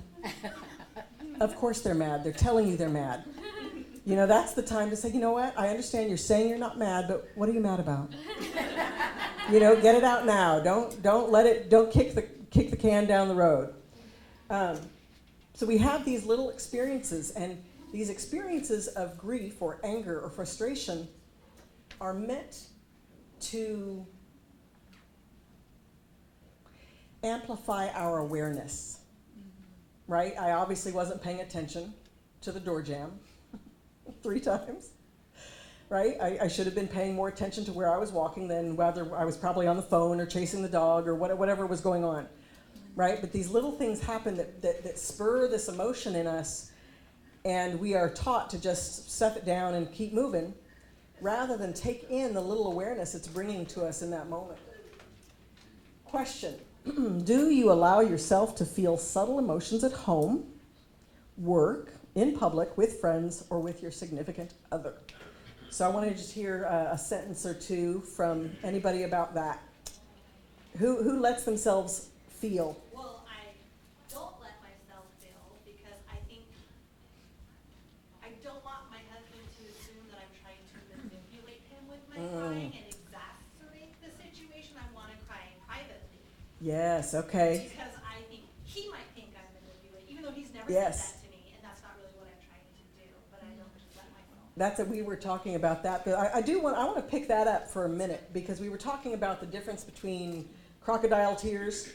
Of course they're mad. They're telling you they're mad. That's the time to say, you know what? I understand you're saying you're not mad, but what are you mad about? Get it out now. Don't kick the can down the road. So we have these little experiences, and these experiences of grief or anger or frustration are meant to amplify our awareness, right? I obviously wasn't paying attention to the door jamb 3 times, right? I should have been paying more attention to where I was walking than whether I was probably on the phone or chasing the dog or whatever was going on, right? But these little things happen that spur this emotion in us, and we are taught to just stuff it down and keep moving rather than take in the little awareness it's bringing to us in that moment. Question. Do you allow yourself to feel subtle emotions at home, work, in public, with friends, or with your significant other? So I want to just hear a sentence or two from anybody about that. Who lets themselves feel? Well, I don't let myself feel because I think I don't want my husband to assume that I'm trying to manipulate him with my crying and exacerbate the situation. I want to cry privately. Yes, okay. Because I think he might think I'm manipulating, even though he's never Yes. said that to me, and that's not really what I'm trying to do, but I don't just let myself. That's it. We were talking about that, but I want to pick that up for a minute because we were talking about the difference between crocodile tears.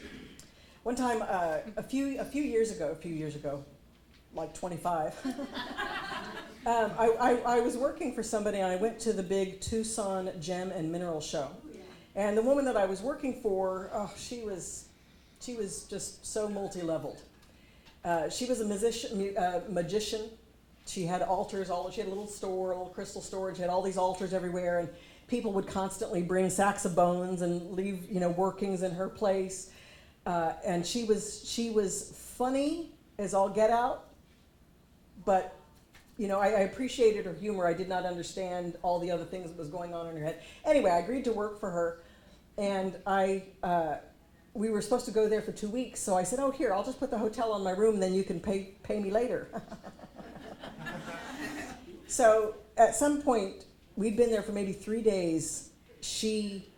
One time, a few years ago, like 25, I was working for somebody, and I went to the big Tucson Gem and Mineral Show, and the woman that I was working for, she was just so multi-leveled. She was a magician. She had altars, she had a little store, a little crystal store, and she had all these altars everywhere, and people would constantly bring sacks of bones and leave, workings in her place. And she was funny as all get out, but, I appreciated her humor. I did not understand all the other things that was going on in her head. Anyway, I agreed to work for her, and we were supposed to go there for 2 weeks, so I said, oh, here, I'll just put the hotel on my room, and then you can pay me later. So at some point, we'd been there for maybe 3 days. She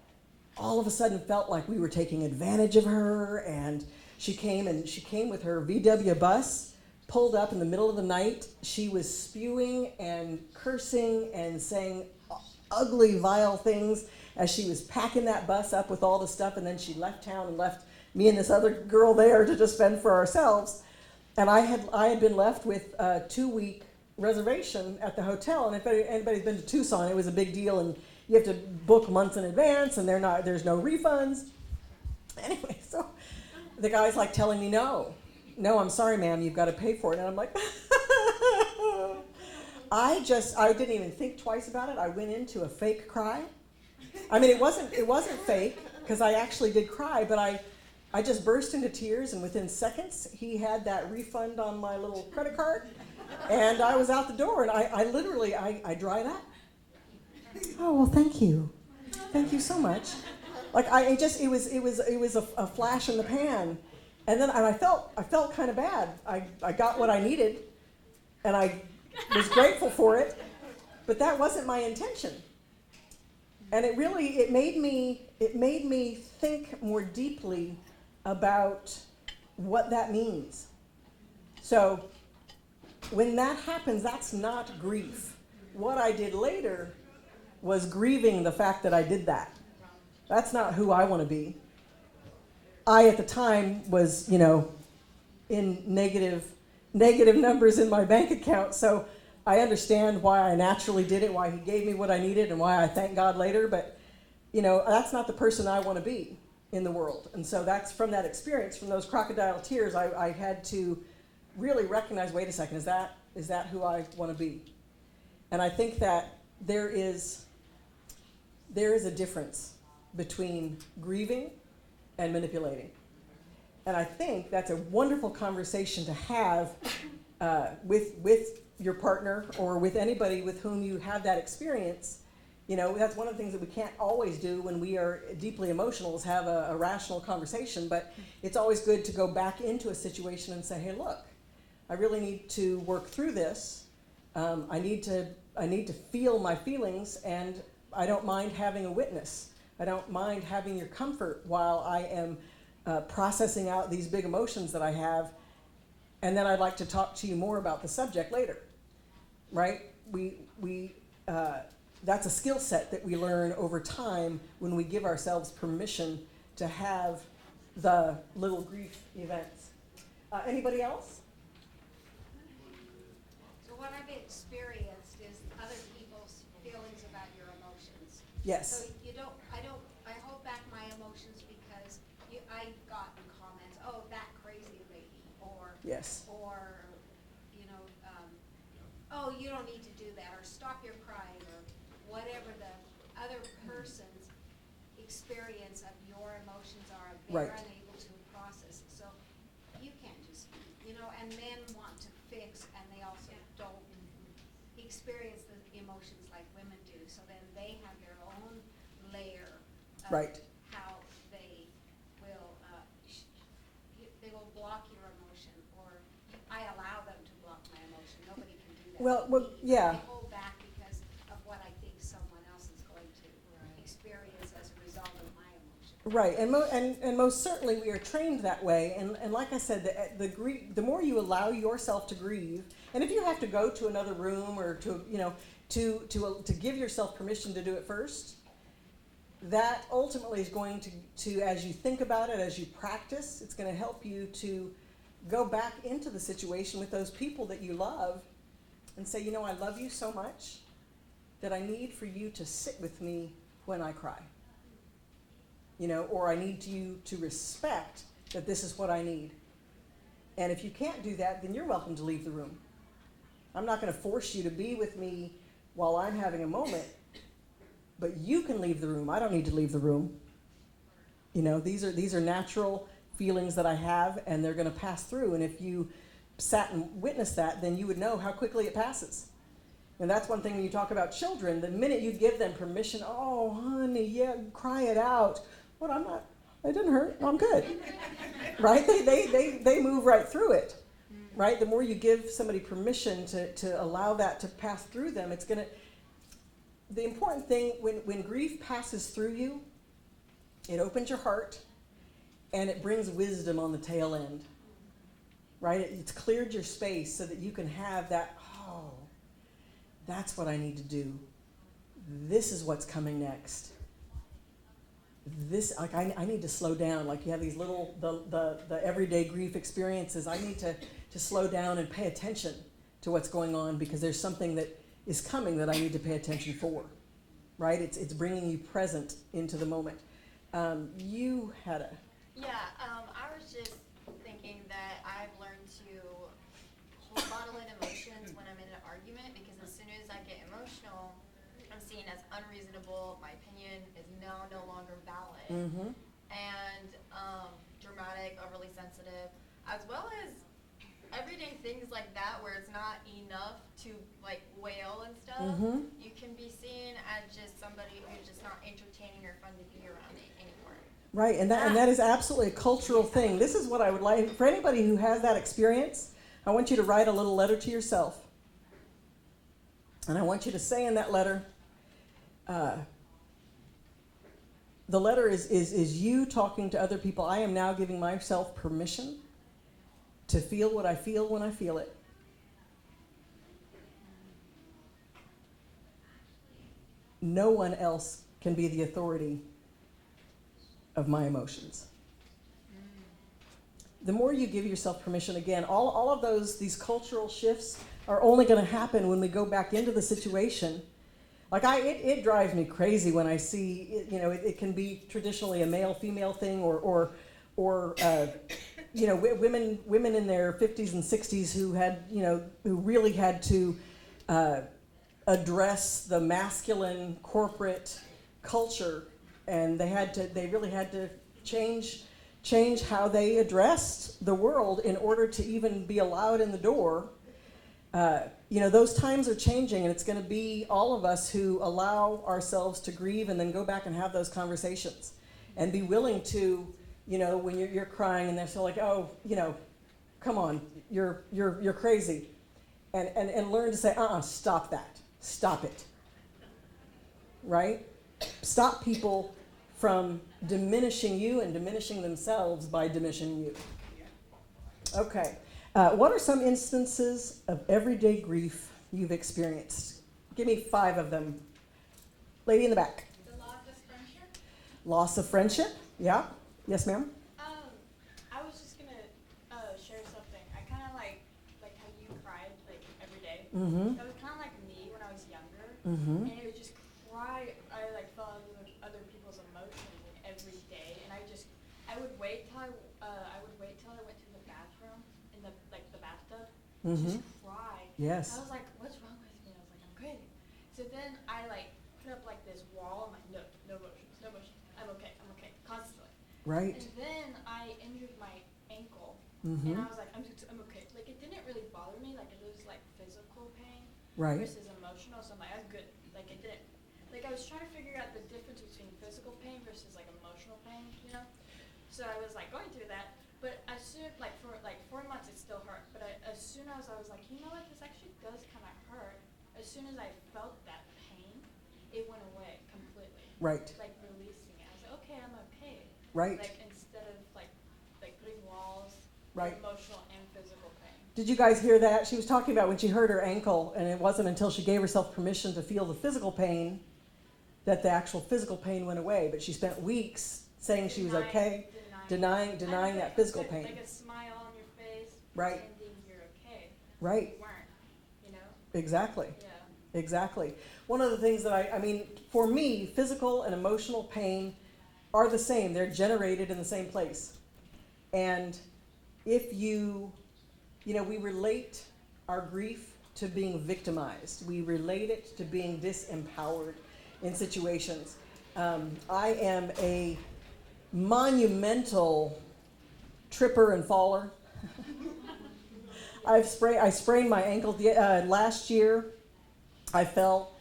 all of a sudden felt like we were taking advantage of her, and she came with her VW bus, pulled up in the middle of the night. She was spewing and cursing and saying ugly, vile things as she was packing that bus up with all the stuff, and then she left town and left me and this other girl there to just fend for ourselves. And I had been left with a 2-week reservation at the hotel, and if anybody's been to Tucson, it was a big deal, and you have to book months in advance, and there's no refunds. Anyway, so the guy's like telling me, no, I'm sorry, ma'am, you've got to pay for it. And I'm like, I didn't even think twice about it. I went into a fake cry. I mean, it wasn't fake, because I actually did cry, but I just burst into tears, and within seconds, he had that refund on my little credit card, and I was out the door, and I literally dried up. Oh, well, thank you so much. Like it was a flash in the pan, and then I felt kind of bad. I got what I needed, and I was grateful for it, but that wasn't my intention. And it made me think more deeply about what that means. So when that happens, that's not grief. What I did later was grieving the fact that I did that. That's not who I want to be. I, at the time, was, in negative numbers in my bank account, so I understand why I naturally did it, why he gave me what I needed, and why I thank God later, but, that's not the person I want to be in the world. And so that's from that experience, from those crocodile tears, I had to really recognize, wait a second, is that who I want to be? And I think that there is a difference between grieving and manipulating. And I think that's a wonderful conversation to have with your partner or with anybody with whom you have that experience. That's one of the things that we can't always do when we are deeply emotional, is have a rational conversation. But it's always good to go back into a situation and say, hey, look, I really need to work through this. I need to feel my feelings, and I don't mind having a witness. I don't mind having your comfort while I am processing out these big emotions that I have, and then I'd like to talk to you more about the subject later, right? That's a skill set that we learn over time when we give ourselves permission to have the little grief events. Anybody else? So what I've experienced is other people's feelings about your emotions. Yes. So I hold back my emotions because I've gotten comments, oh, that crazy lady, or, Yes. oh, you don't need to do that, or stop your crying, or whatever the other person's experience of your emotions are, they're Right. unable to process it. So you can't just, and men want to fix, and they also don't experience the emotions like women do. So then they have their own layer of Right. how they will, they will block your emotion, or I allow them to block my emotion. Nobody can do that. Well, with me. yeah. I hold back because of what I think someone else is going to experience as a result of my emotion. Right, and most certainly we are trained that way. And like I said, the more you allow yourself to grieve, and if you have to go to another room or to give yourself permission to do it first, that ultimately is going to as you think about it, as you practice, it's going to help you to go back into the situation with those people that you love and say, I love you so much that I need for you to sit with me when I cry. Or I need you to respect that this is what I need. And if you can't do that, then you're welcome to leave the room. I'm not going to force you to be with me while I'm having a moment, but you can leave the room. I don't need to leave the room. These are natural feelings that I have, and they're going to pass through. And if you sat and witnessed that, then you would know how quickly it passes. And that's one thing when you talk about children, the minute you give them permission, oh, honey, yeah, cry it out. Well, I'm not, it didn't hurt, I'm good. Right? They move right through it. Right? The more you give somebody permission to allow that to pass through them, it's going to, the important thing, when grief passes through you, it opens your heart, and it brings wisdom on the tail end. Right? It's cleared your space so that you can have that, oh, that's what I need to do. This is what's coming next. I need to slow down. Like you have these little, the everyday grief experiences. I need to slow down and pay attention to what's going on, because there's something that is coming that I need to pay attention for. Right? It's bringing you present into the moment. You had a... Yeah, I was just thinking that I've learned to bottle in emotions when I'm in an argument, because as soon as I get emotional, I'm seen as unreasonable. My opinion is now no longer valid. Mm-hmm. And dramatic, overly sensitive, as well as everyday things like that where it's not enough to like wail and stuff. Mm-hmm. You can be seen as just somebody who's just not entertaining or fun to be around anymore. Right, and that is absolutely a cultural thing. This is what I would like, for anybody who has that experience, I want you to write a little letter to yourself. And I want you to say in that letter, the letter is you talking to other people. I am now giving myself permission to feel what I feel when I feel it. No one else can be the authority of my emotions. The more you give yourself permission, again, all of these cultural shifts are only going to happen when we go back into the situation. Like it drives me crazy when I see, it can be traditionally a male-female thing, or women in their 50s and 60s who really had to address the masculine corporate culture, and they really had to change how they addressed the world in order to even be allowed in the door. Those times are changing, and it's going to be all of us who allow ourselves to grieve and then go back and have those conversations and be willing to, when you're crying and they're still like, oh, come on, you're crazy, and learn to say, stop that, stop it, right? Stop people from diminishing you and diminishing themselves by diminishing you. Okay. What are some instances of everyday grief you've experienced? Give me 5 of them. Lady in the back. The loss of friendship. Loss of friendship? Yeah. Yes, ma'am? I was just gonna share something. I kind of like how you cried like every day. Mm-hmm. That was kind of like me when I was younger, Mm-hmm. and it would just cry. I like felt other people's emotions like, every day, and I would wait till I went to the bathroom in the bathtub, Mm-hmm. just cry. Yes. I was like, what's wrong with me? I was like, I'm crazy. So then I like put up like this wall. I'm like, no emotions, no emotions. I'm okay, constantly. Right. And then I injured my ankle, Mm-hmm. and I was like, I'm okay. Like it didn't really bother me. Like it was like physical pain Right. versus emotional. So I'm like, that's good. Like it didn't. Like I was trying to figure out the difference between physical pain versus like emotional pain, So I was like going through that, but as soon for 4 months it still hurt. But as soon as I was like, you know what, this actually does kind of hurt. As soon as I felt that pain, it went away completely. Right. Like releasing it. I was like, okay, I'm okay. Right. Like instead of like putting walls, Right. emotional and physical pain. Did you guys hear that? She was talking about when she hurt her ankle, and it wasn't until she gave herself permission to feel the physical pain that the actual physical pain went away. But she spent weeks saying she was okay, denying that physical pain. Like a smile on your face, Right. pretending you're okay. Right. You weren't, Exactly. Yeah. Exactly. One of the things that for me, physical and emotional pain are the same. They're generated in the same place. And if we relate our grief to being victimized. We relate it to being disempowered in situations. I am a monumental tripper and faller. I sprained my ankle last year. I fell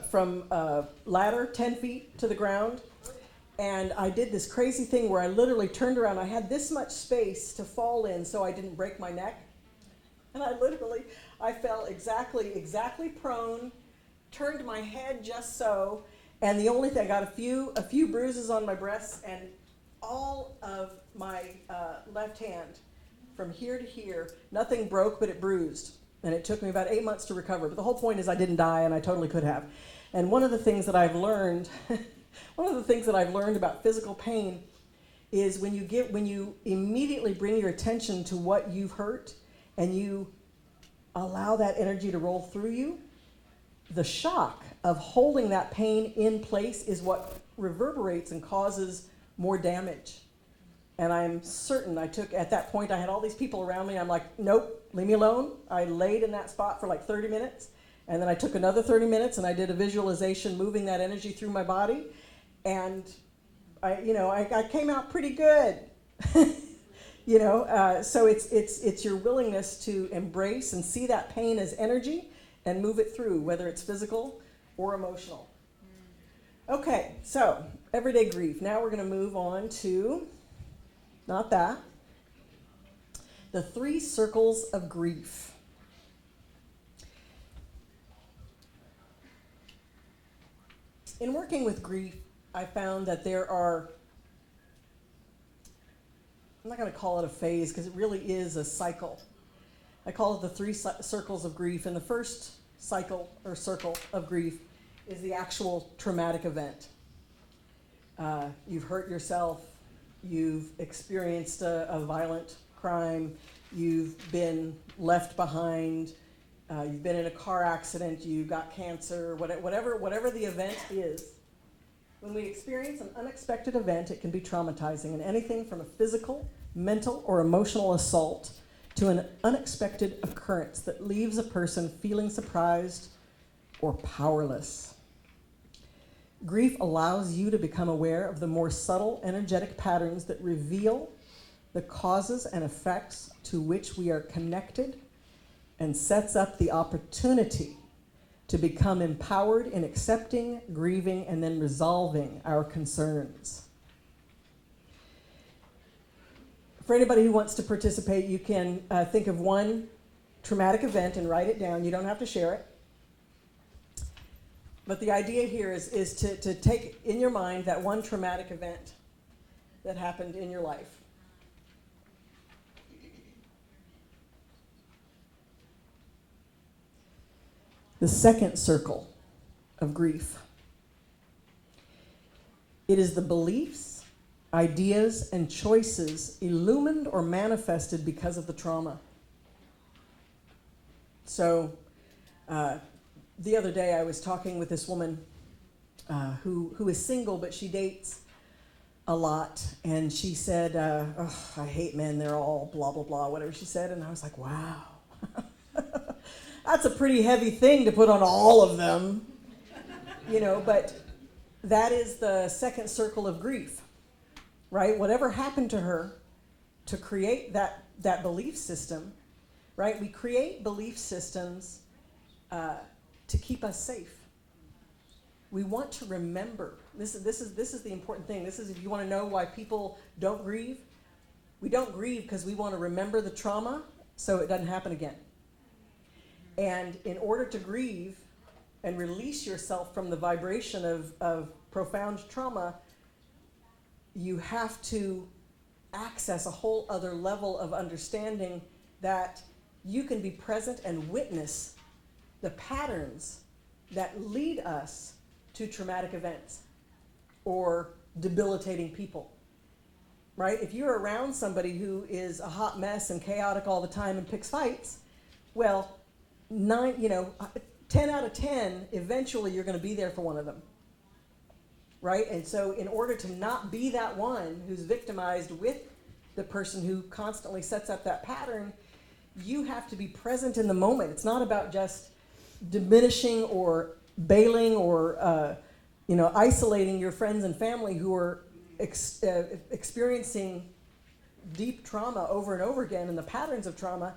from a ladder 10 feet to the ground, and I did this crazy thing where I literally turned around. I had this much space to fall in so I didn't break my neck, and I fell exactly prone, turned my head just so, and the only thing, I got a few bruises on my breasts, and all of my left hand from here to here, nothing broke, but it bruised. And it took me about 8 months to recover. But the whole point is I didn't die, and I totally could have. And one of the things that I've learned, about physical pain is when you immediately bring your attention to what you've hurt and you allow that energy to roll through you, the shock of holding that pain in place is what reverberates and causes more damage. And I'm certain at that point, I had all these people around me. I'm like, nope, leave me alone. I laid in that spot for like 30 minutes. And then I took another 30 minutes and I did a visualization moving that energy through my body. And I came out pretty good. So it's your willingness to embrace and see that pain as energy and move it through, whether it's physical or emotional. Okay, so everyday grief. Now we're going to move on to, not that, the 3 circles of grief. In working with grief, I found that there are, I'm not going to call it a phase because it really is a cycle. I call it the 3 circles of grief. And the first cycle or circle of grief is the actual traumatic event. You've hurt yourself, you've experienced a violent crime, you've been left behind, you've been in a car accident, you got cancer, whatever the event is. When we experience an unexpected event, it can be traumatizing, and anything from a physical, mental, or emotional assault to an unexpected occurrence that leaves a person feeling surprised or powerless. Grief allows you to become aware of the more subtle energetic patterns that reveal the causes and effects to which we are connected and sets up the opportunity to become empowered in accepting, grieving, and then resolving our concerns. For anybody who wants to participate, you can think of one traumatic event and write it down. You don't have to share it. But the idea here is to take in your mind that one traumatic event that happened in your life. The second circle of grief. It is the beliefs, ideas, and choices illumined or manifested because of the trauma. So, the other day I was talking with this woman who is single, but she dates a lot. And she said, I hate men, they're all blah, blah, blah, whatever she said. And I was like, wow. That's a pretty heavy thing to put on all of them. But that is the second circle of grief, right? Whatever happened to her to create that belief system, right? We create belief systems to keep us safe. We want to remember. This is the important thing. This is, if you want to know why people don't grieve, we don't grieve because we want to remember the trauma so it doesn't happen again. And in order to grieve and release yourself from the vibration of profound trauma, you have to access a whole other level of understanding that you can be present and witness the patterns that lead us to traumatic events or debilitating people, right? If you're around somebody who is a hot mess and chaotic all the time and picks fights, well, 10 out of 10, eventually you're going to be there for one of them, right? And so in order to not be that one who's victimized with the person who constantly sets up that pattern, you have to be present in the moment. It's not about just diminishing or bailing or isolating your friends and family who are experiencing deep trauma over and over again and the patterns of trauma.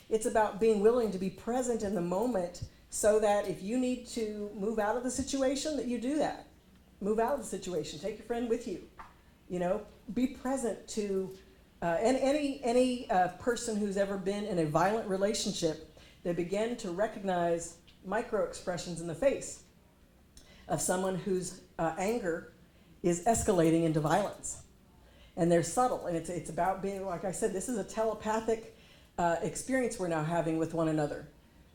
It's about being willing to be present in the moment so that if you need to move out of the situation, that you do that. Move out of the situation. Take your friend with you. Be present to any person who's ever been in a violent relationship. They begin to recognize micro expressions in the face of someone whose anger is escalating into violence. And they're subtle, and it's about being, like I said, this is a telepathic experience we're now having with one another.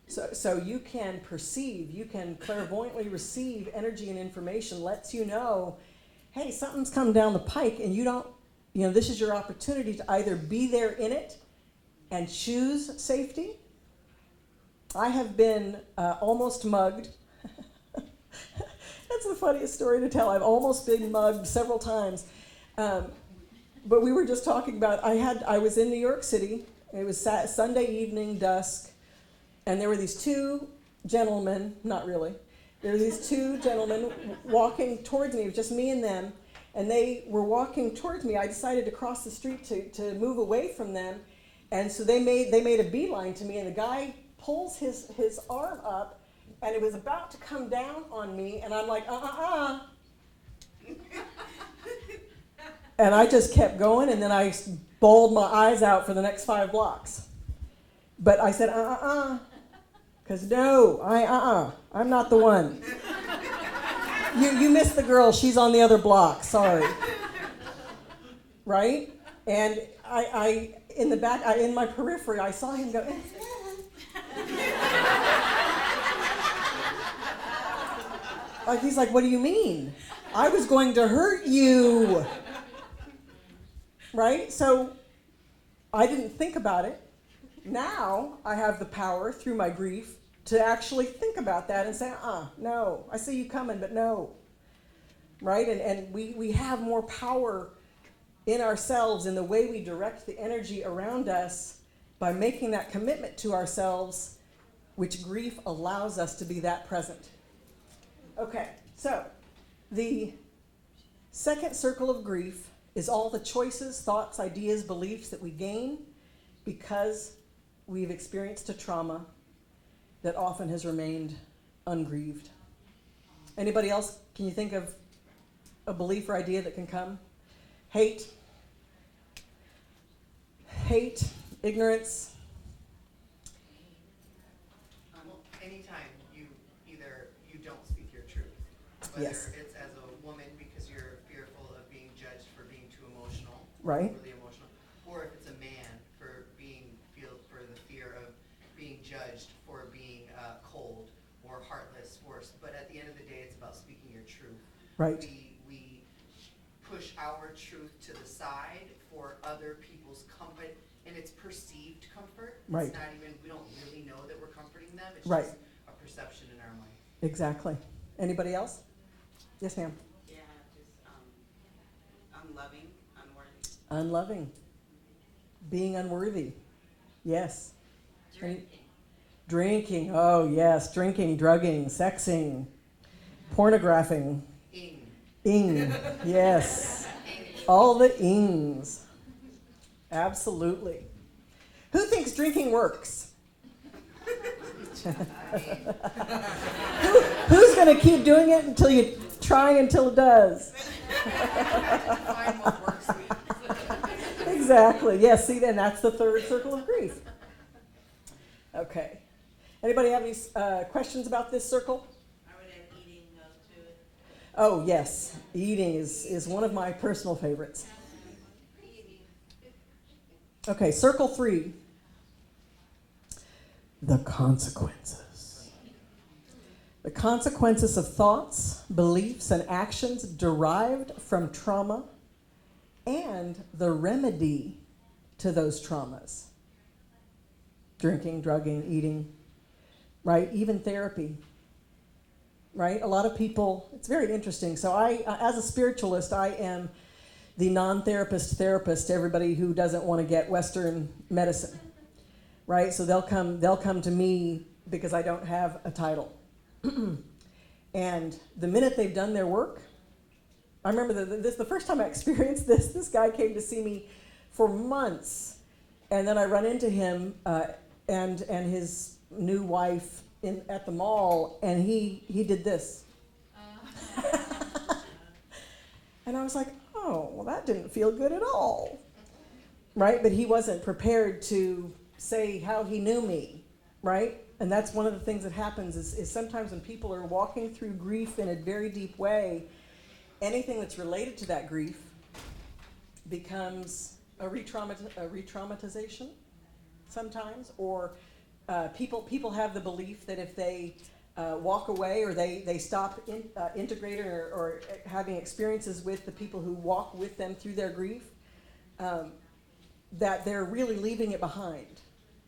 So you can perceive, you can clairvoyantly receive energy and information, lets you know, hey, something's come down the pike, and you don't, this is your opportunity to either be there in it and choose safety. I have been almost mugged. That's the funniest story to tell. I've almost been mugged several times. But we were just talking about, I was in New York City. It was Sunday evening, dusk, and there were these two gentlemen, not really, there were these two gentlemen walking towards me. It was just me and them, and they were walking towards me. I decided to cross the street to move away from them, and so they made a beeline to me, and the guy pulls his arm up, and it was about to come down on me, and I'm like, And I just kept going, and then I bawled my eyes out for the next 5 blocks. But I said, because no, I'm not the one. You missed the girl. She's on the other block. Sorry. Right? And I in the back, in my periphery, I saw him go. Like, he's like, what do you mean? I was going to hurt you. Right? So I didn't think about it. Now I have the power through my grief to actually think about that and say, no, I see you coming, but no. Right? And we have more power in ourselves in the way we direct the energy around us by making that commitment to ourselves, which grief allows us to be that present. Okay, so the second circle of grief is all the choices, thoughts, ideas, beliefs that we gain because we've experienced a trauma that often has remained ungrieved. Anybody else? Can you think of a belief or idea that can come? Hate, ignorance. Anytime you don't speak your truth, whether Yes. it's as a woman because you're fearful of being judged for being too emotional, Right. really emotional, or if it's a man for the fear of being judged for being cold or heartless, but at the end of the day, it's about speaking your truth. Right. We push our truth to the side for other people's comfort, and it's perceived comfort. Right. It's not even, we don't really know that we're comforting them. It's Right. just a perception in our mind. Exactly. Anybody else? Yes, ma'am. Yeah, just unloving, unworthy. Unloving. Being unworthy. Yes. Drinking. Oh, yes. Drinking, drugging, sexing, pornographing. Ing. Yes. All the ings. Absolutely. Who thinks drinking works? Who's going to keep doing it until you trying until it does? Find what works. Exactly. Yes, see, then that's the third circle of grief. Okay. Anybody have any questions about this circle? I would add eating to it. Oh, yes. Eating is one of my personal favorites. Okay, circle 3. The consequences. The consequences of thoughts, beliefs, and actions derived from trauma and the remedy to those traumas. Drinking, drugging, eating, right? Even therapy, right? A lot of people, it's very interesting. So as a spiritualist, I am the non-therapist therapist to everybody who doesn't want to get Western medicine, right? So they'll come to me because I don't have a title. And the minute they've done their work, I remember the first time I experienced this guy came to see me for months, and then I run into him and his new wife at the mall, and he did this. And I was like, oh, well, that didn't feel good at all, right? But he wasn't prepared to say how he knew me, right? And that's one of the things that happens is sometimes when people are walking through grief in a very deep way, anything that's related to that grief becomes a re-traumatization sometimes, or people have the belief that if they walk away or they stop integrating or having experiences with the people who walk with them through their grief, that they're really leaving it behind.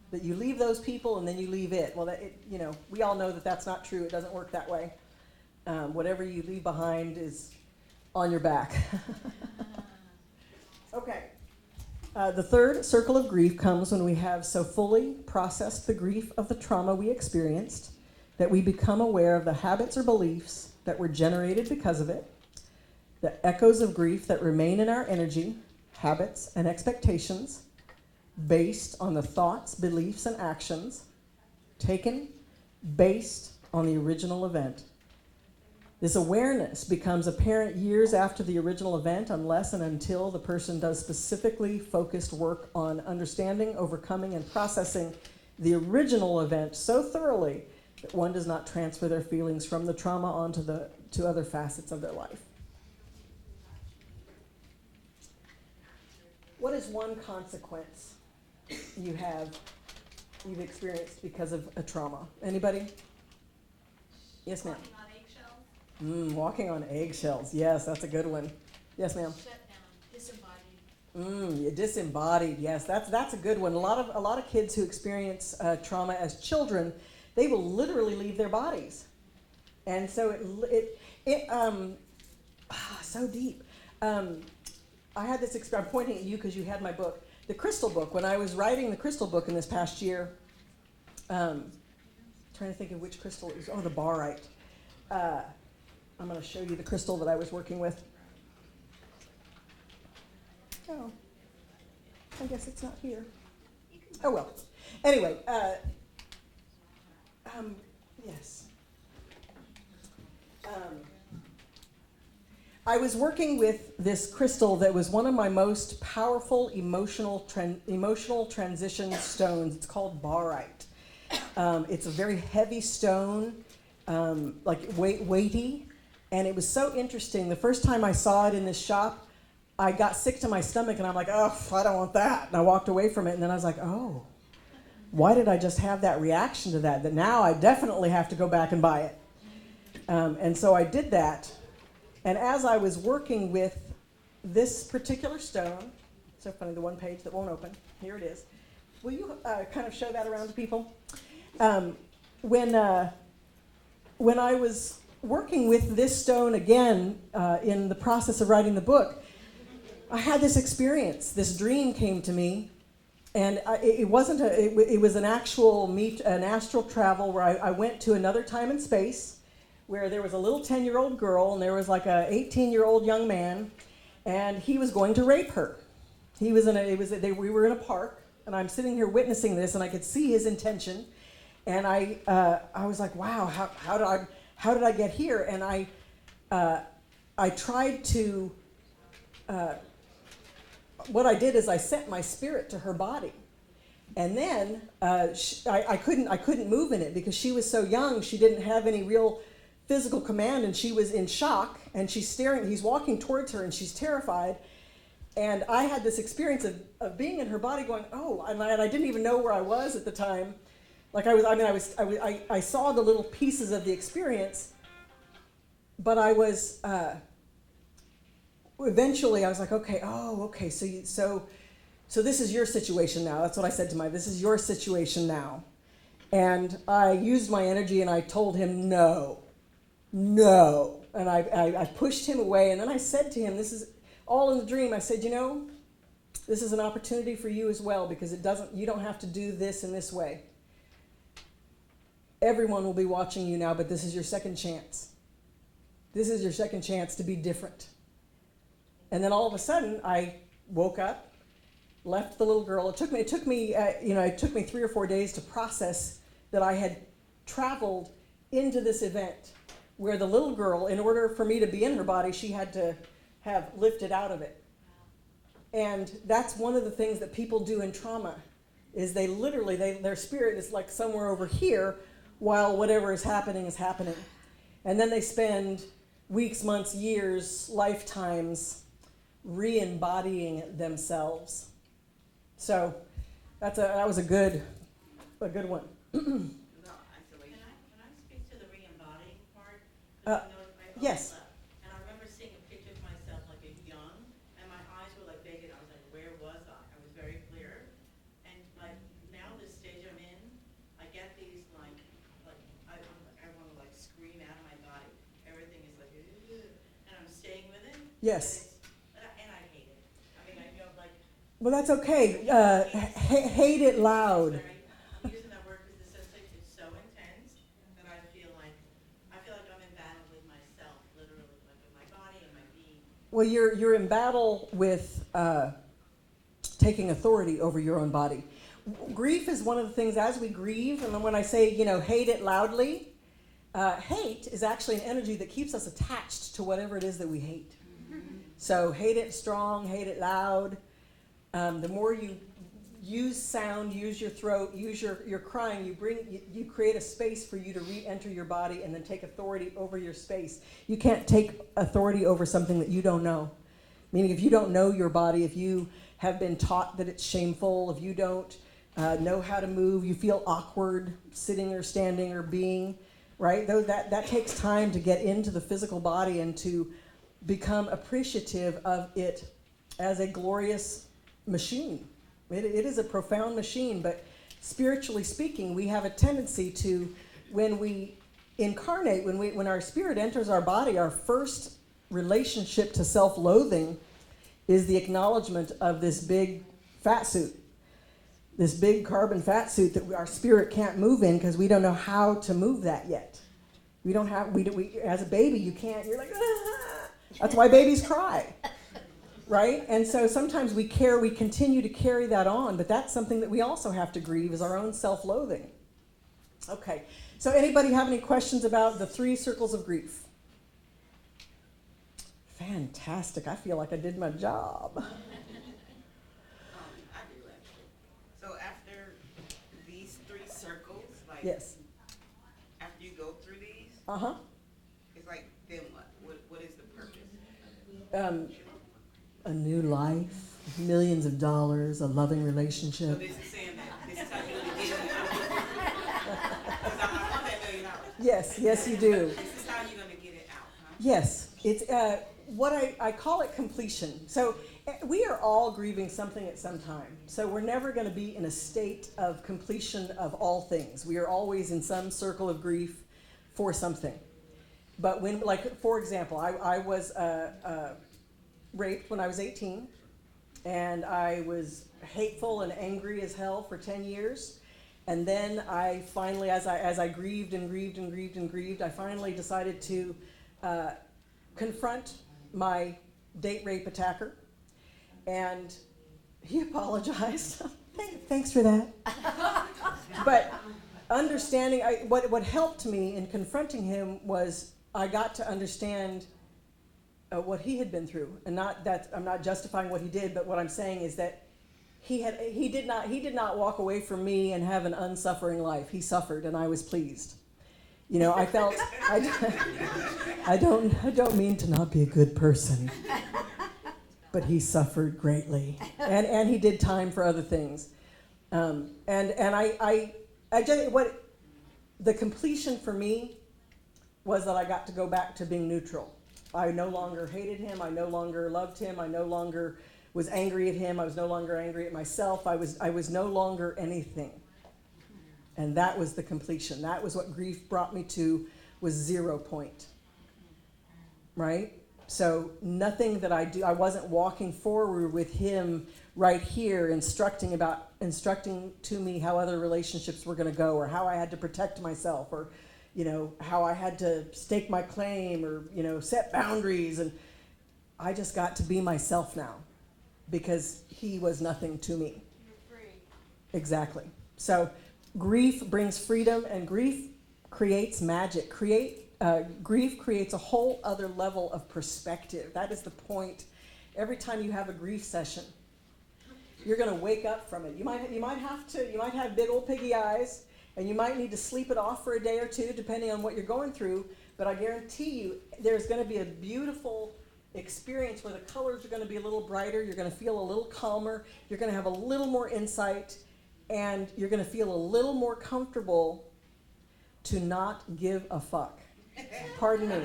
That you leave those people and then you leave it. Well, we all know that that's not true. It doesn't work that way. Whatever you leave behind is on your back. Okay. The third circle of grief comes when we have so fully processed the grief of the trauma we experienced that we become aware of the habits or beliefs that were generated because of it, the echoes of grief that remain in our energy, habits, and expectations based on the thoughts, beliefs, and actions taken based on the original event. This awareness becomes apparent years after the original event unless and until the person does specifically focused work on understanding, overcoming, and processing the original event so thoroughly that one does not transfer their feelings from the trauma onto the to other facets of their life. What is one consequence you've experienced because of a trauma? Anybody? Yes, ma'am. Walking on eggshells. Walking on eggshells. Yes, that's a good one. Yes, ma'am. Shut down. Disembodied. Disembodied. Yes, that's a good one. A lot of kids who experience trauma as children, they will literally leave their bodies, and so so deep. I had this experience. I'm pointing at you because you had my book, the Crystal Book. When I was writing the Crystal Book in this past year, trying to think of which crystal it was. Oh, the barite. I'm going to show you the crystal that I was working with. Oh, I guess it's not here. Oh, well. Anyway, yes. I was working with this crystal that was one of my most powerful emotional transition stones. It's called barite. It's a very heavy stone, weighty, and it was so interesting. The first time I saw it in this shop, I got sick to my stomach, and I'm like, oh, I don't want that. And I walked away from it, and then I was like, oh, why did I just have that reaction to that? That now I definitely have to go back and buy it. And so I did that. And as I was working with this particular stone, so funny, the one page that won't open, here it is. Will you kind of show that around to people? When I was working with this stone again in the process of writing the book, I had this experience. This dream came to me, and it was an an astral travel where I went to another time and space, where there was a little 10-year-old girl and there was like a 18-year-old young man, and he was going to rape her. We were in a park, and I'm sitting here witnessing this, and I could see his intention, and I was like, wow, how did I get here? And I tried to. What I did is I sent my spirit to her body, and then I couldn't move in it because she was so young. She didn't have any real physical command, and she was in shock, and she's staring. He's walking towards her, and she's terrified. And I had this experience of being in her body, going, oh, and I didn't even know where I was at the time. I saw the little pieces of the experience, but I was. Eventually, I was like, okay, so this is your situation now. That's what I said to this is your situation now. And I used my energy, and I told him no. And I pushed him away, and then I said to him, this is all in the dream. I said, this is an opportunity for you as well, because you don't have to do this in this way. Everyone will be watching you now, but this is your second chance. This is your second chance to be different. And then all of a sudden, I woke up, left the little girl. It took me 3 or 4 days to process that I had traveled into this event where the little girl, in order for me to be in her body, she had to have lifted out of it. And that's one of the things that people do in trauma, is their spirit is like somewhere over here while whatever is happening is happening. And then they spend weeks, months, years, lifetimes re-embodying themselves. So that was a good one. Can I speak to the re-embodying part? 'Cause I know I yes. overlap. And I remember seeing a picture of myself like young, and my eyes were like big, and I was like, where was I? I was very clear. And like now, this stage I'm in, I get these like I want to like scream out of my body. Everything is like, and I'm staying with it. Yes. And I hate it. I mean, I know like. Well, that's okay. Hate it loud. I'm using that word because the sensation is so intense that I feel like I'm in battle with myself, literally, like with my body and my being. Well, you're in battle with taking authority over your own body. Grief is one of the things, as we grieve, and when I say, hate it loudly, hate is actually an energy that keeps us attached to whatever it is that we hate. So hate it strong, hate it loud. The more you use sound, use your throat, use your crying. You create a space for you to re-enter your body and then take authority over your space. You can't take authority over something that you don't know. Meaning, if you don't know your body, if you have been taught that it's shameful, if you don't know how to move, you feel awkward sitting or standing or being, right? That takes time to get into the physical body and to become appreciative of it as a glorious machine. It is a profound machine, but spiritually speaking, we have a tendency to, when we incarnate, when our spirit enters our body, our first relationship to self-loathing is the acknowledgement of this big fat suit, this big carbon fat suit that our spirit can't move in because we don't know how to move that yet. We as a baby, you can't, you're like, ah. That's why babies cry. Right? And so sometimes we continue to carry that on, but that's something that we also have to grieve, is our own self-loathing. Okay, so anybody have any questions about the 3 circles of grief? Fantastic. I feel like I did my job. I do actually. So after these 3 circles, like, Yes. after you go through these, Uh-huh. it's like, then what? What is the purpose? A new life, millions of dollars, a loving So relationship. this is saying that this is how you're gonna get it out. Because I want that $1 million. Yes, you do. This is how you're gonna get it out, huh? Yes, it's what I call it completion. So we are all grieving something at some time. So we're never going to be in a state of completion of all things. We are always in some circle of grief for something. But when, like, for example, I was raped when I was 18, and I was hateful and angry as hell for 10 years. And then I finally, as I grieved and grieved and grieved and grieved, I finally decided to confront my date rape attacker. And he apologized. Thanks for that. But understanding, what helped me in confronting him was I got to understand what he had been through. And not that I'm not justifying what he did, but what I'm saying is that he did not walk away from me and have an unsuffering life. He suffered, and I was pleased. You know, I felt I don't mean to not be a good person, but he suffered greatly, and he did time for other things, and I just, what the completion for me was that I got to go back to being neutral. I no longer hated him. I no longer loved him. I no longer was angry at him. I was no longer angry at myself. I was no longer anything. And that was the completion. That was what grief brought me to, was 0 point. Right? So nothing that I do, I wasn't walking forward with him right here instructing to me how other relationships were going to go, or how I had to protect myself, or, you know, how I had to stake my claim, or, you know, set boundaries. And I just got to be myself now, because he was nothing to me. You're free. Exactly. So grief brings freedom, and grief creates magic. Grief creates a whole other level of perspective. That is the point. Every time you have a grief session, you're going to wake up from it. You might have big old piggy eyes, and you might need to sleep it off for a day or two, depending on what you're going through. But I guarantee you, there's going to be a beautiful experience where the colors are going to be a little brighter. You're going to feel a little calmer. You're going to have a little more insight. And you're going to feel a little more comfortable to not give a fuck. Pardon me.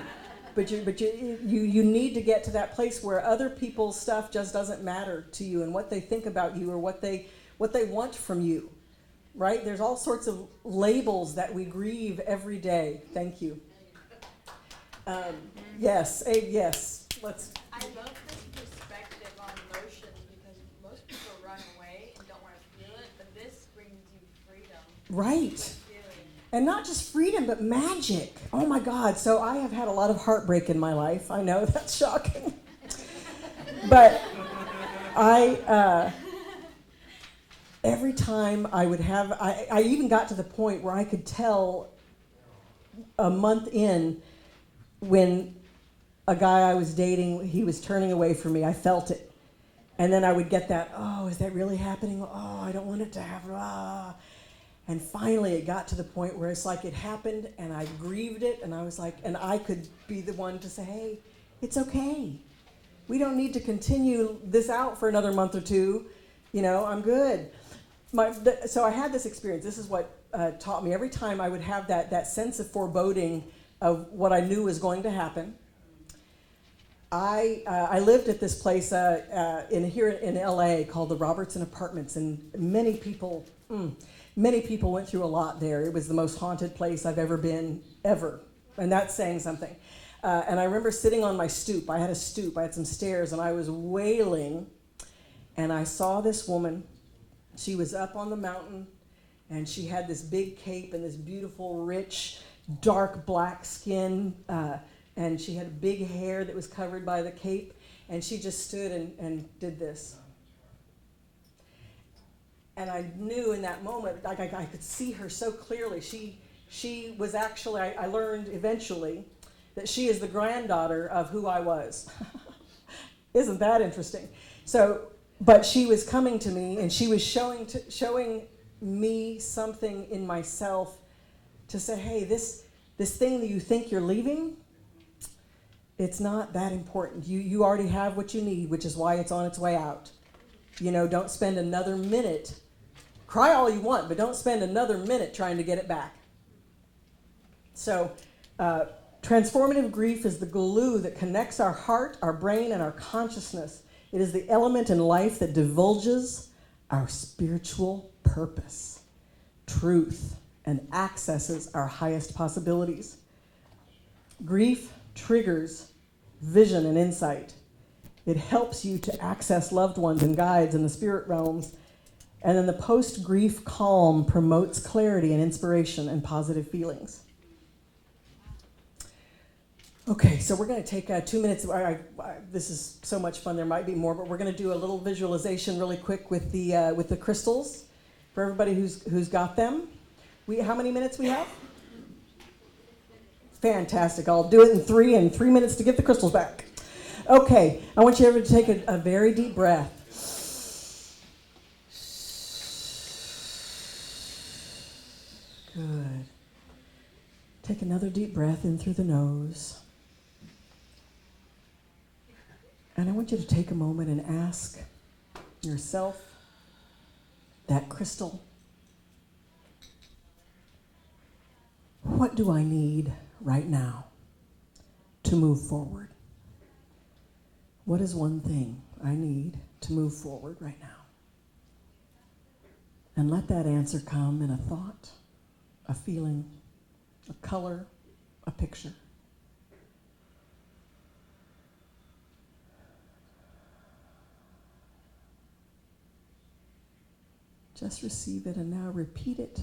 But you need to get to that place where other people's stuff just doesn't matter to you, and what they think about you, or what they want from you. Right? There's all sorts of labels that we grieve every day. Thank you. Yes. Let's. I love this perspective on emotions, because most people run away and don't want to feel it, but this brings you freedom. Right. And not just freedom, but magic. Oh my God. So I have had a lot of heartbreak in my life. I know that's shocking. But every time I would have, I even got to the point where I could tell a month in when a guy I was dating, he was turning away from me. I felt it. And then I would get that, oh, is that really happening? Oh, I don't want it to happen. Ah. And finally it got to the point where it's like it happened and I grieved it, and I was like, and I could be the one to say, hey, it's okay. We don't need to continue this out for another month or two. I'm good. So I had this experience. This is what taught me. Every time I would have that sense of foreboding of what I knew was going to happen. I lived at this place here in LA called the Robertson Apartments, and many people went through a lot there. It was the most haunted place I've ever been, ever, and that's saying something. And I remember sitting on my stoop. I had a stoop. I had some stairs, and I was wailing, and I saw this woman. She was up on the mountain, and she had this big cape and this beautiful, rich, dark black skin, and she had big hair that was covered by the cape, and she just stood and did this. And I knew in that moment, like I could see her so clearly. She was actually, I learned eventually, that she is the granddaughter of who I was. Isn't that interesting? So, but she was coming to me, and she was showing me something in myself to say, hey, this thing that you think you're leaving, it's not that important. You already have what you need, which is why it's on its way out. Don't spend another minute. Cry all you want, but don't spend another minute trying to get it back. So, transformative grief is the glue that connects our heart, our brain, and our consciousness. It is the element in life that divulges our spiritual purpose, truth, and accesses our highest possibilities. Grief triggers vision and insight. It helps you to access loved ones and guides in the spirit realms. And then the post-grief calm promotes clarity and inspiration and positive feelings. Okay, so we're going to take 2 minutes. This is so much fun. There might be more, but we're going to do a little visualization really quick with the crystals for everybody who's got them. How many minutes we have? Fantastic. I'll do it in 3 minutes to get the crystals back. Okay, I want you to take a very deep breath. Good. Take another deep breath in through the nose. And I want you to take a moment and ask yourself, that crystal, what do I need right now to move forward? What is one thing I need to move forward right now? And let that answer come in a thought, a feeling, a color, a picture. Just receive it and now repeat it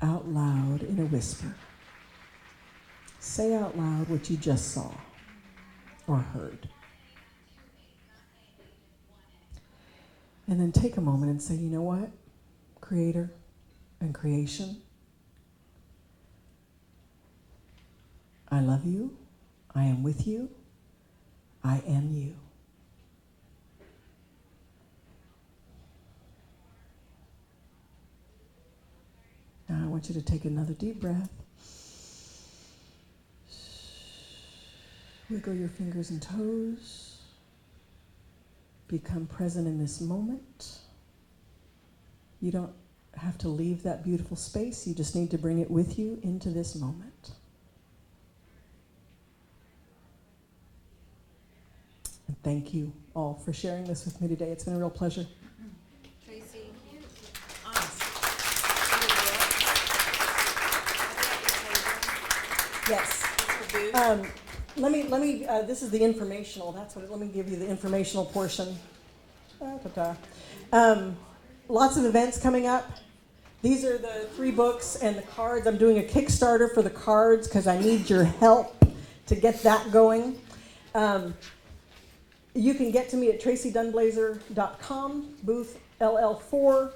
out loud in a whisper. Say out loud what you just saw or heard. And then take a moment and say, you know what, Creator and creation, I love you, I am with you, I am you. Now I want you to take another deep breath. Wiggle your fingers and toes. Become present in this moment. You don't have to leave that beautiful space. You just need to bring it with you into this moment. And thank you all for sharing this with me today. It's been a real pleasure. Tracee, Yes. Let me. This is the informational. That's what. Let me give you the informational portion. Lots of events coming up. These are the 3 books and the cards. I'm doing a Kickstarter for the cards because I need your help to get that going. You can get to me at TraceeDunblazier.com, booth LL4.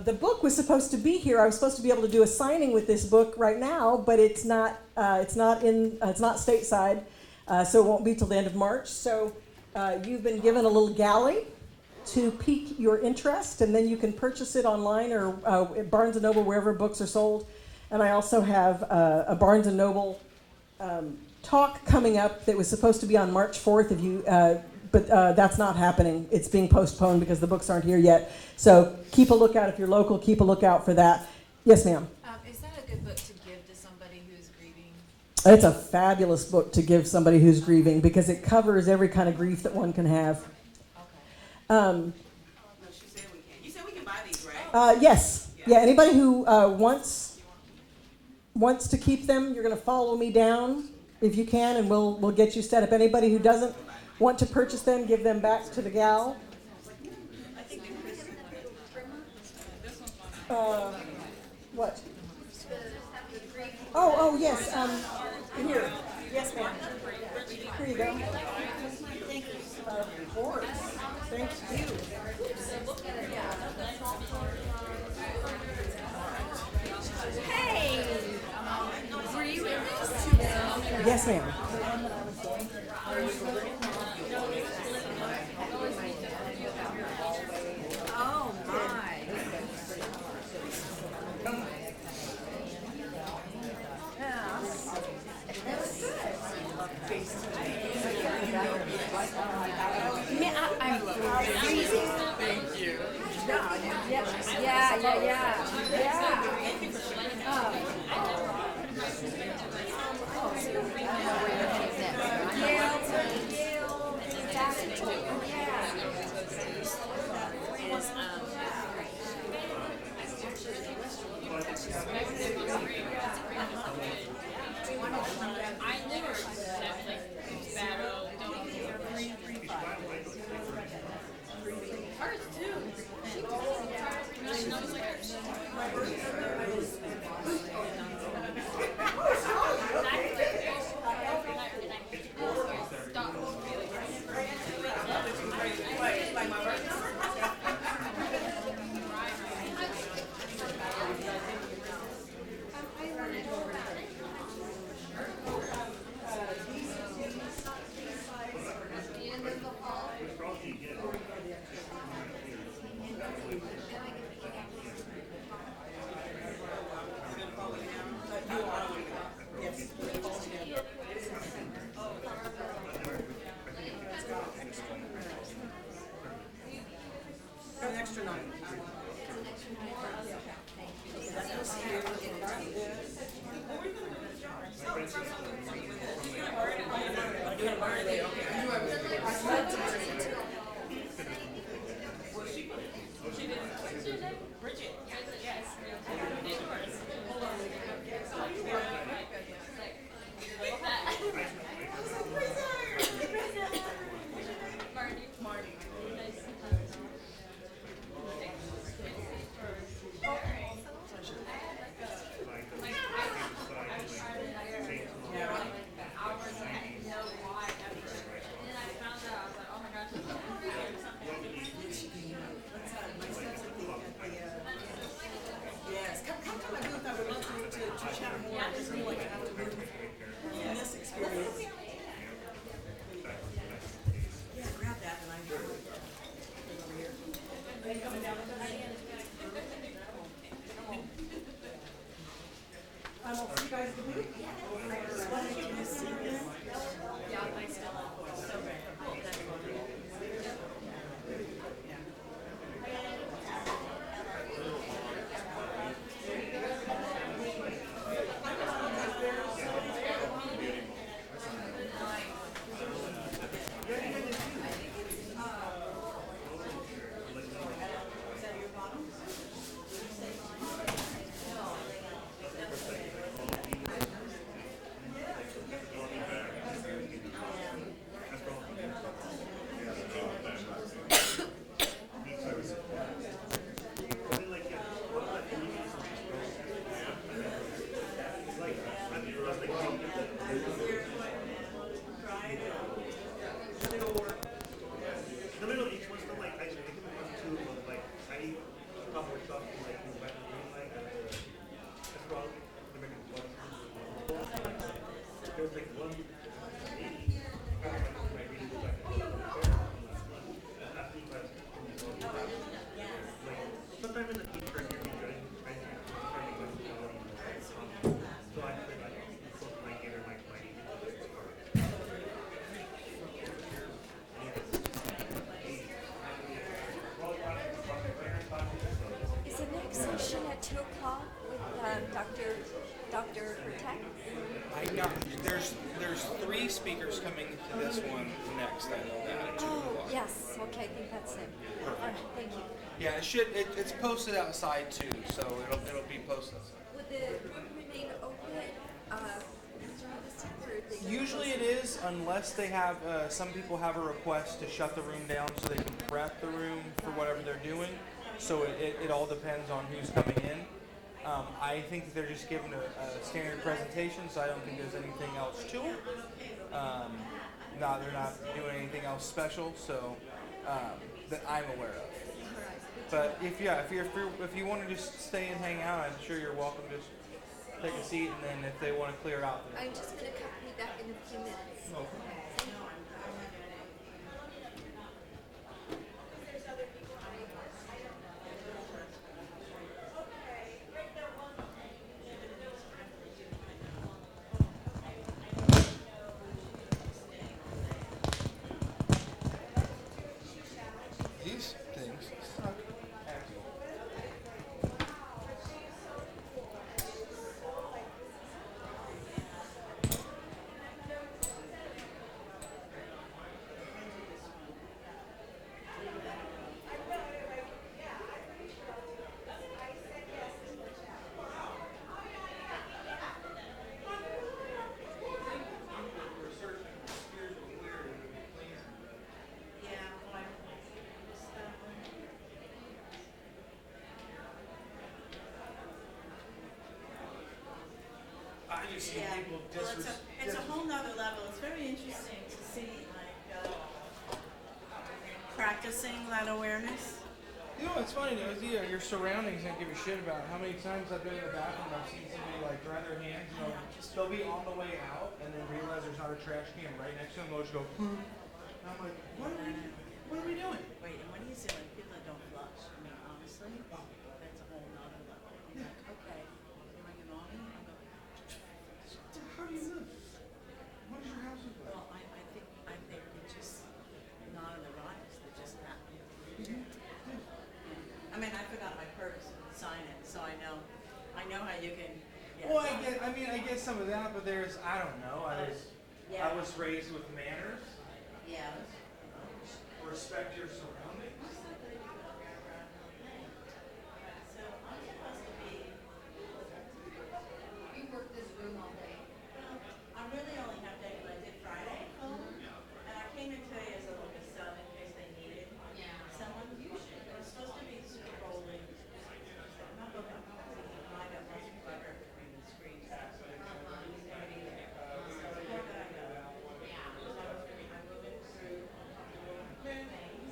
The book was supposed to be here. I was supposed to be able to do a signing with this book right now, but it's not stateside, so it won't be till the end of March. So you've been given a little galley to pique your interest, and then you can purchase it online or at Barnes & Noble, wherever books are sold. And I also have a Barnes & Noble talk coming up that was supposed to be on March 4th, but that's not happening. It's being postponed because the books aren't here yet. So keep a lookout. If you're local, keep a lookout for that. Yes, ma'am? Is that a good book to give to somebody who's grieving? It's a fabulous book to give somebody who's grieving because it covers every kind of grief that one can have. Okay. No, she said we can. You said we can buy these, right? Yes. Yeah, anybody who wants to keep them, you're going to follow me down if you can, and we'll get you set up. Anybody who doesn't want to purchase them, give them back to the gal. What? Oh, yes. Here. Yes, ma'am. Here you go. Of course. Thank you. Hey, were you in this? Yes, ma'am. Oh, my. Yeah. I'm freezing. Thank you. Yeah. An extra nine. Bridget, yes. Marty. Yes, come to my booth. I would love to chat more. I just feel like I have to move in this experience. Yeah, grab that and I'm over here. Are you coming down? I'll see you guys at the booth. There's like one 80. there's 3 speakers coming to this one next. I know that at 2 o'clock. Yes, okay, I think that's it. All right, thank you. Yeah, it's posted outside too, so it'll be posted outside. Would the room remain open, through this time, or if they? Usually it is, unless they have, some people have a request to shut the room down so they can prep the room for whatever they're doing. So it all depends on who's coming in. I think they're just giving a standard presentation, so I don't think there's anything else to it. No, they're not doing anything else special, so that I'm aware of. But if you want to just stay and hang out, I'm sure you're welcome. Just take a seat, and then if they want to clear out, I'm just gonna be back in a few minutes. Okay. These things suck. I just see people Well, it's a whole nother level. It's very interesting to see, like, practicing that awareness. You know, it's funny though, your surroundings don't give a shit about how many times I've been in the bathroom and I've seen somebody like dry their hands, you know, they'll be on the way out and then realize there's not a trash can right next to them, they'll just go, and I'm like, what are we doing? Wait, and what do you see, like, people that don't flush? I mean, honestly, that's a whole nother level. I'm like, okay, am I getting on it? I'm going, How do you live? What does your house look like? well, I think it's just not in the rise, they're just happening. I mean, I forgot my purse and sign it, so I know how you can. Yeah. Well, I get some of that, but I don't know, I was raised with manners. Yeah. Respect your surroundings. So I'm supposed to be. You work this room all day. I really only have day, but I did Friday, and I came in today as a sub in case they needed someone. It was supposed to be sort of rolling. I'm not looking. I got much butter between the screens. He's gonna be there. So before that I go. I'm moving through things.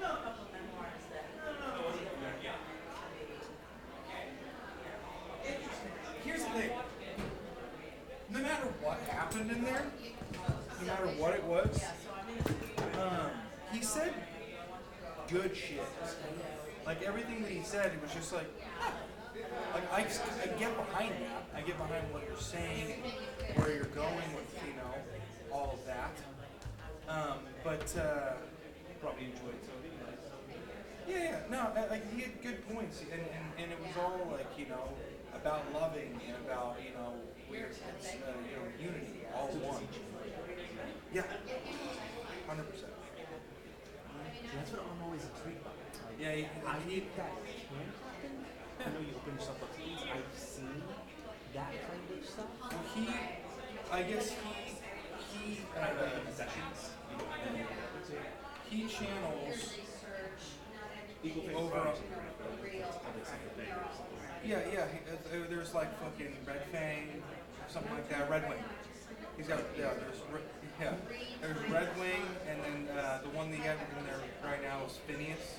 No, a couple of memoirs that. Here's the thing. No matter what happened in there, no matter what it was, he said good shit. Like everything that he said, it was just like I get behind that. I get behind what you're saying, where you're going with, all of that. But probably enjoyed it. Yeah, no, like he had good points, and it was all like about loving and about it's unity, all one. Yeah, 100%. That's what I'm always intrigued by. Yeah, I think that can happen. I know you open yourself up to things. I've seen that kind of stuff. Well, I guess he possessions. He channels Eagle face over. fries. Yeah. There's like fucking Red Fang, something like that. Red Wing. He's got There's Red Wing, and then the one that he has in there right now is Phineas.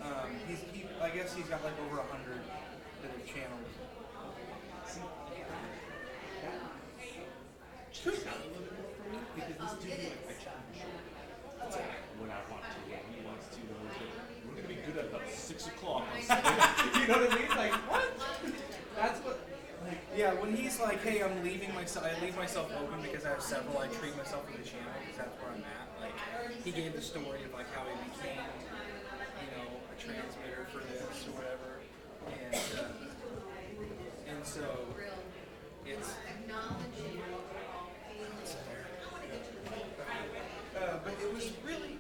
I guess he's got like over 100 that have channeled. Because this dude, I challenge when I want to. When he wants to, we're gonna be good at about 6 o'clock. You know what I mean? Like what? That's what. Like, yeah, when he's like, "Hey, I leave myself open because I have several. I treat myself as a channel because that's where I'm at." Like, he gave the story of like how he became, a transmitter for this or whatever, and so But it was really,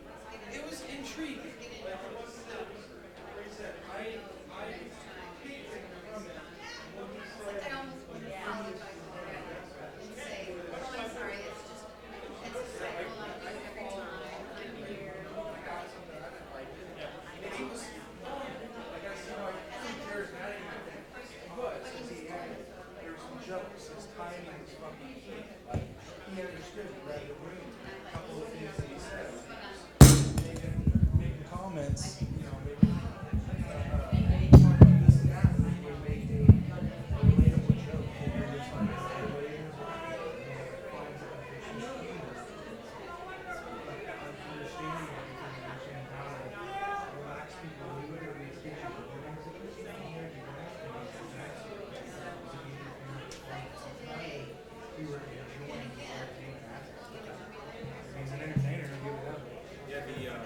it was intriguing. Like it wasn't that, like I said, I picked it from it. When he said, and he was, like I said, like, charismatic. He was, because there were some jokes. His timing was fucking key. Like, he understood, he read the room. A couple of things that he said. Making comments, you know, maybe, this and that, would make a relatable joke. And you're just like, everybody is right. Finds it like it's just humor. Understanding everything, understanding how to relax people do it, or the occasion for doing things, you know, you we were enjoying the entertainment aspect of it. He's an entertainer, give it up. Yeah,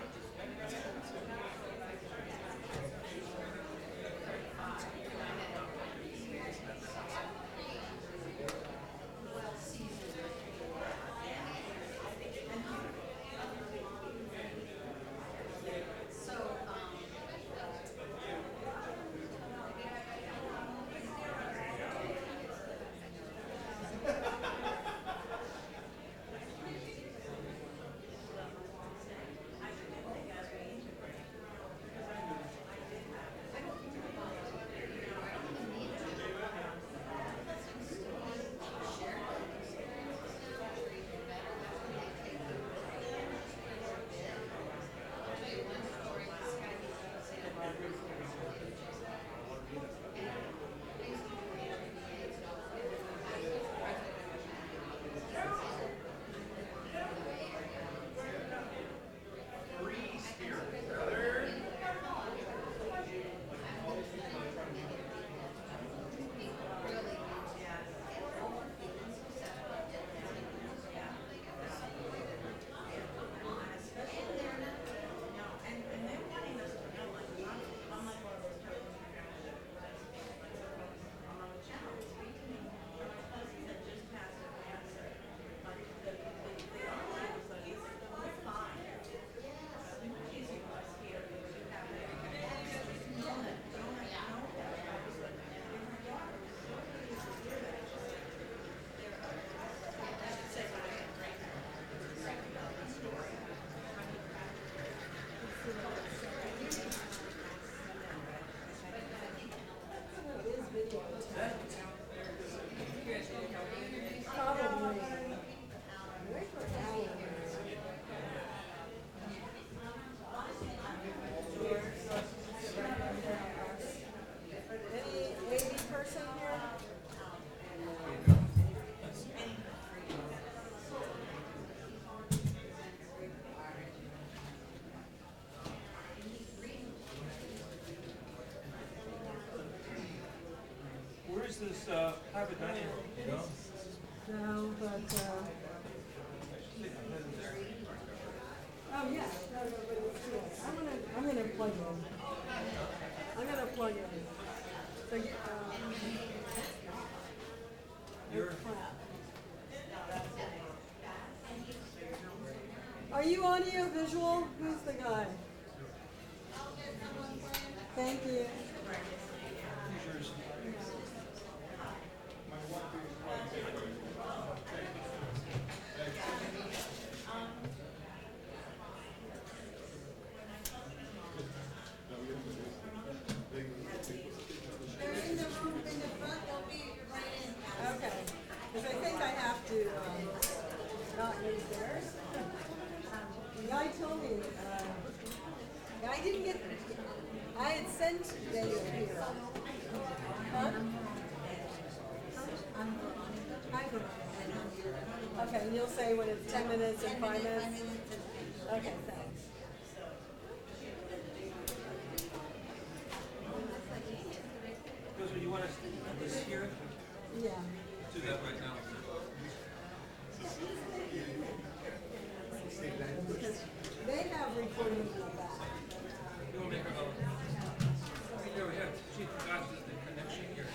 Where's this private dining room? You know? No, but, oh, yeah, no, but it's cool. I'm gonna plug in. I'm gonna plug in. So, You're, are you audio visual? Who's the guy? Thank you. Okay, because I think I have to not use theirs. The guy told me, I didn't get, I had sent Daniel here. Huh? Okay, and you'll say when it's 10 minutes and 5 minutes? Okay, thanks. so you want us to do this here? Yeah. Do that right now. Because they have recordings in the back. You want to make her, here we have Chief Gosh, the connection here.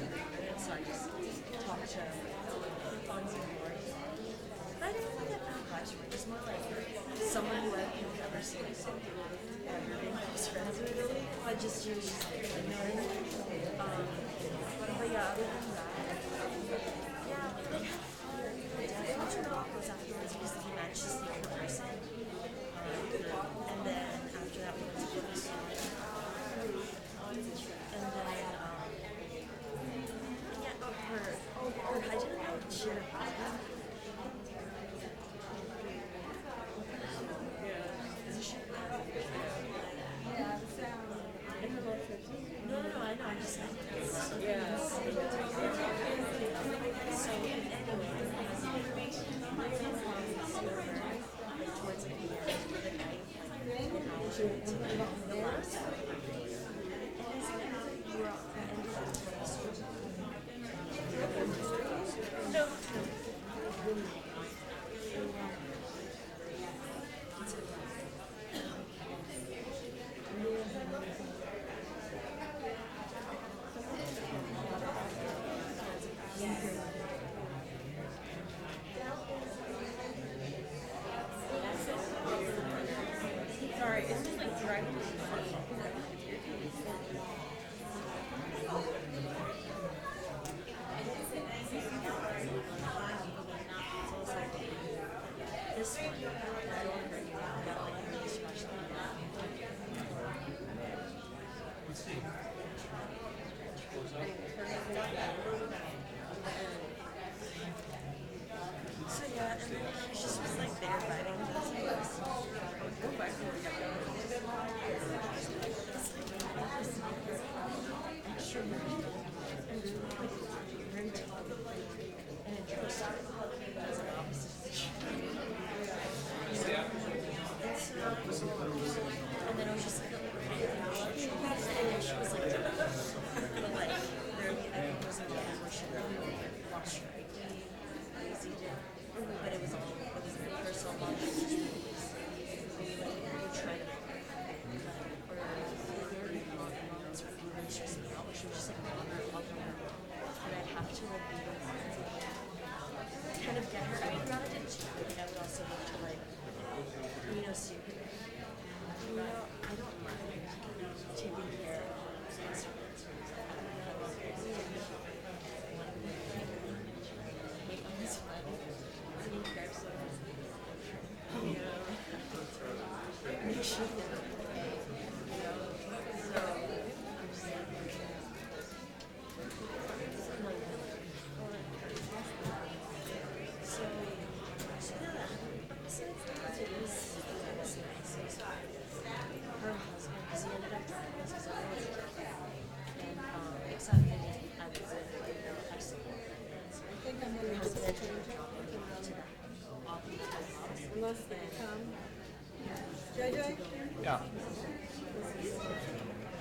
So I just talked to funds and boards. But I didn't really get that advice from it. It's more like someone who I've never seen ever been close friends with really. But just you just like knowing. But yeah, other than that, yeah, like definitely was afterwards because he managed to sneak in person. And then after that we went to go to school. And then yeah, her I didn't know she had a husband. No, I know, I'm just saying. Yeah. So, towards the end of the night, the last no. Sorry, it's just like driving. This one, I don't agree. So yeah, and then she just was like there fighting with us. Go back to extra money and very tall and interesting as an opposite. And then I was just like, and she was like, but like, there, I think it was a day where she really lost her ID, crazy did, but it was all, it was very personal, long like, trying to, or very long moments where people really stress me out, where she was just like, and I'd have to like, kind of get her, I mean, rather than too, but I would also have to like, see, I don't mind, taking care of instruments. Make sure her husband, because he ended up dying as his own and except that I was in high school. I think I'm going to just drop him to that off of the house. Unless they come. JJ? Yeah.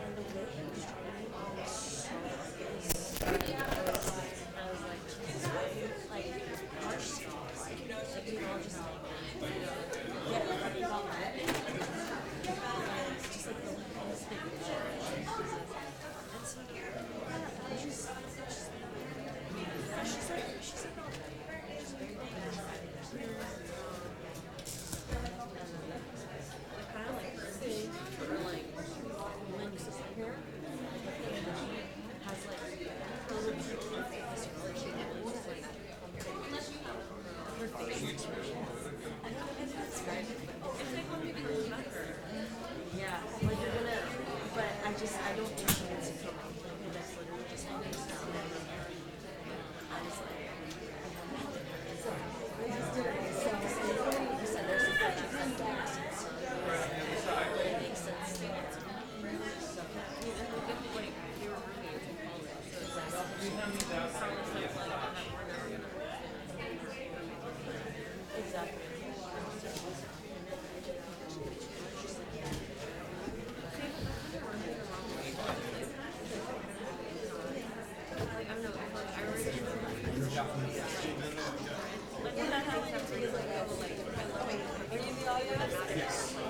And the way he was trying was so obvious. I was like, Jesus, like, harsh stuff. Like, we all just like, get everybody all that. It's just like the littlest thing. And so, yeah, she's like, kind of like birthday or like when you sit here has like a little bit of this relationship with like her facial expression. I don't know how to describe it, but it's like when people remember. Yeah, like you're gonna, but I don't think she gets it from me. Like that's literally just how it is now. I was like, I just did it myself. You said there's some kind of but it makes sense to me. So, and look at like you were roommates in college, so it's like, exactly.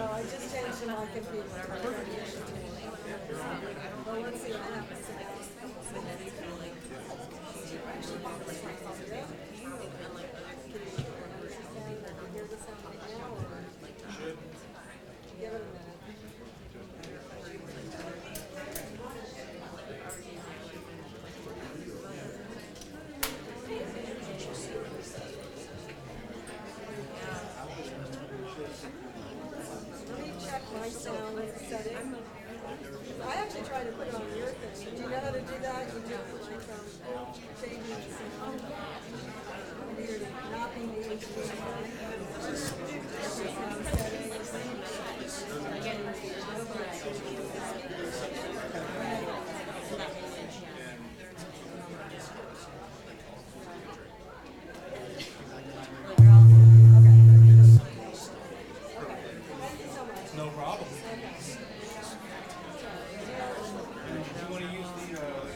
Well, I just changed my computer. Well, let's see what happens. Let me check my sound setting. I actually tried to put it on your thing. Do you know how to do that? You do like changing the sound. Weird, not being able to do sound settings. No problem. Do you want to use the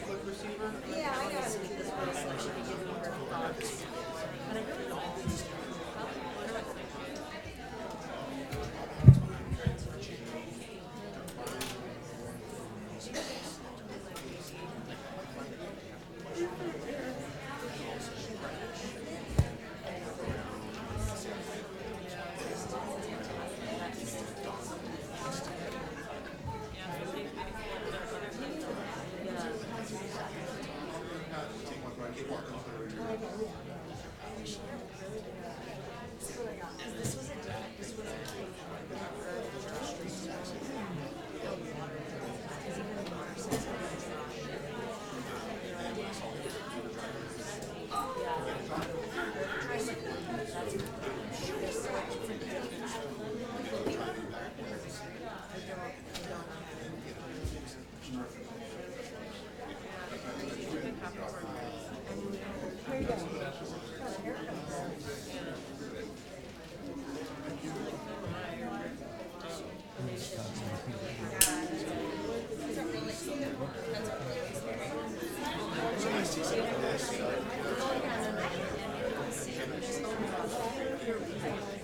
clip receiver? Yeah, I got it.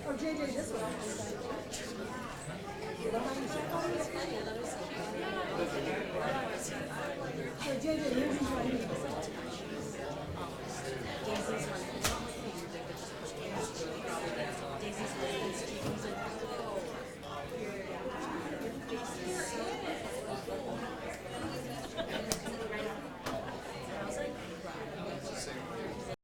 Oh, JJ, this one. So JJ, here's right here.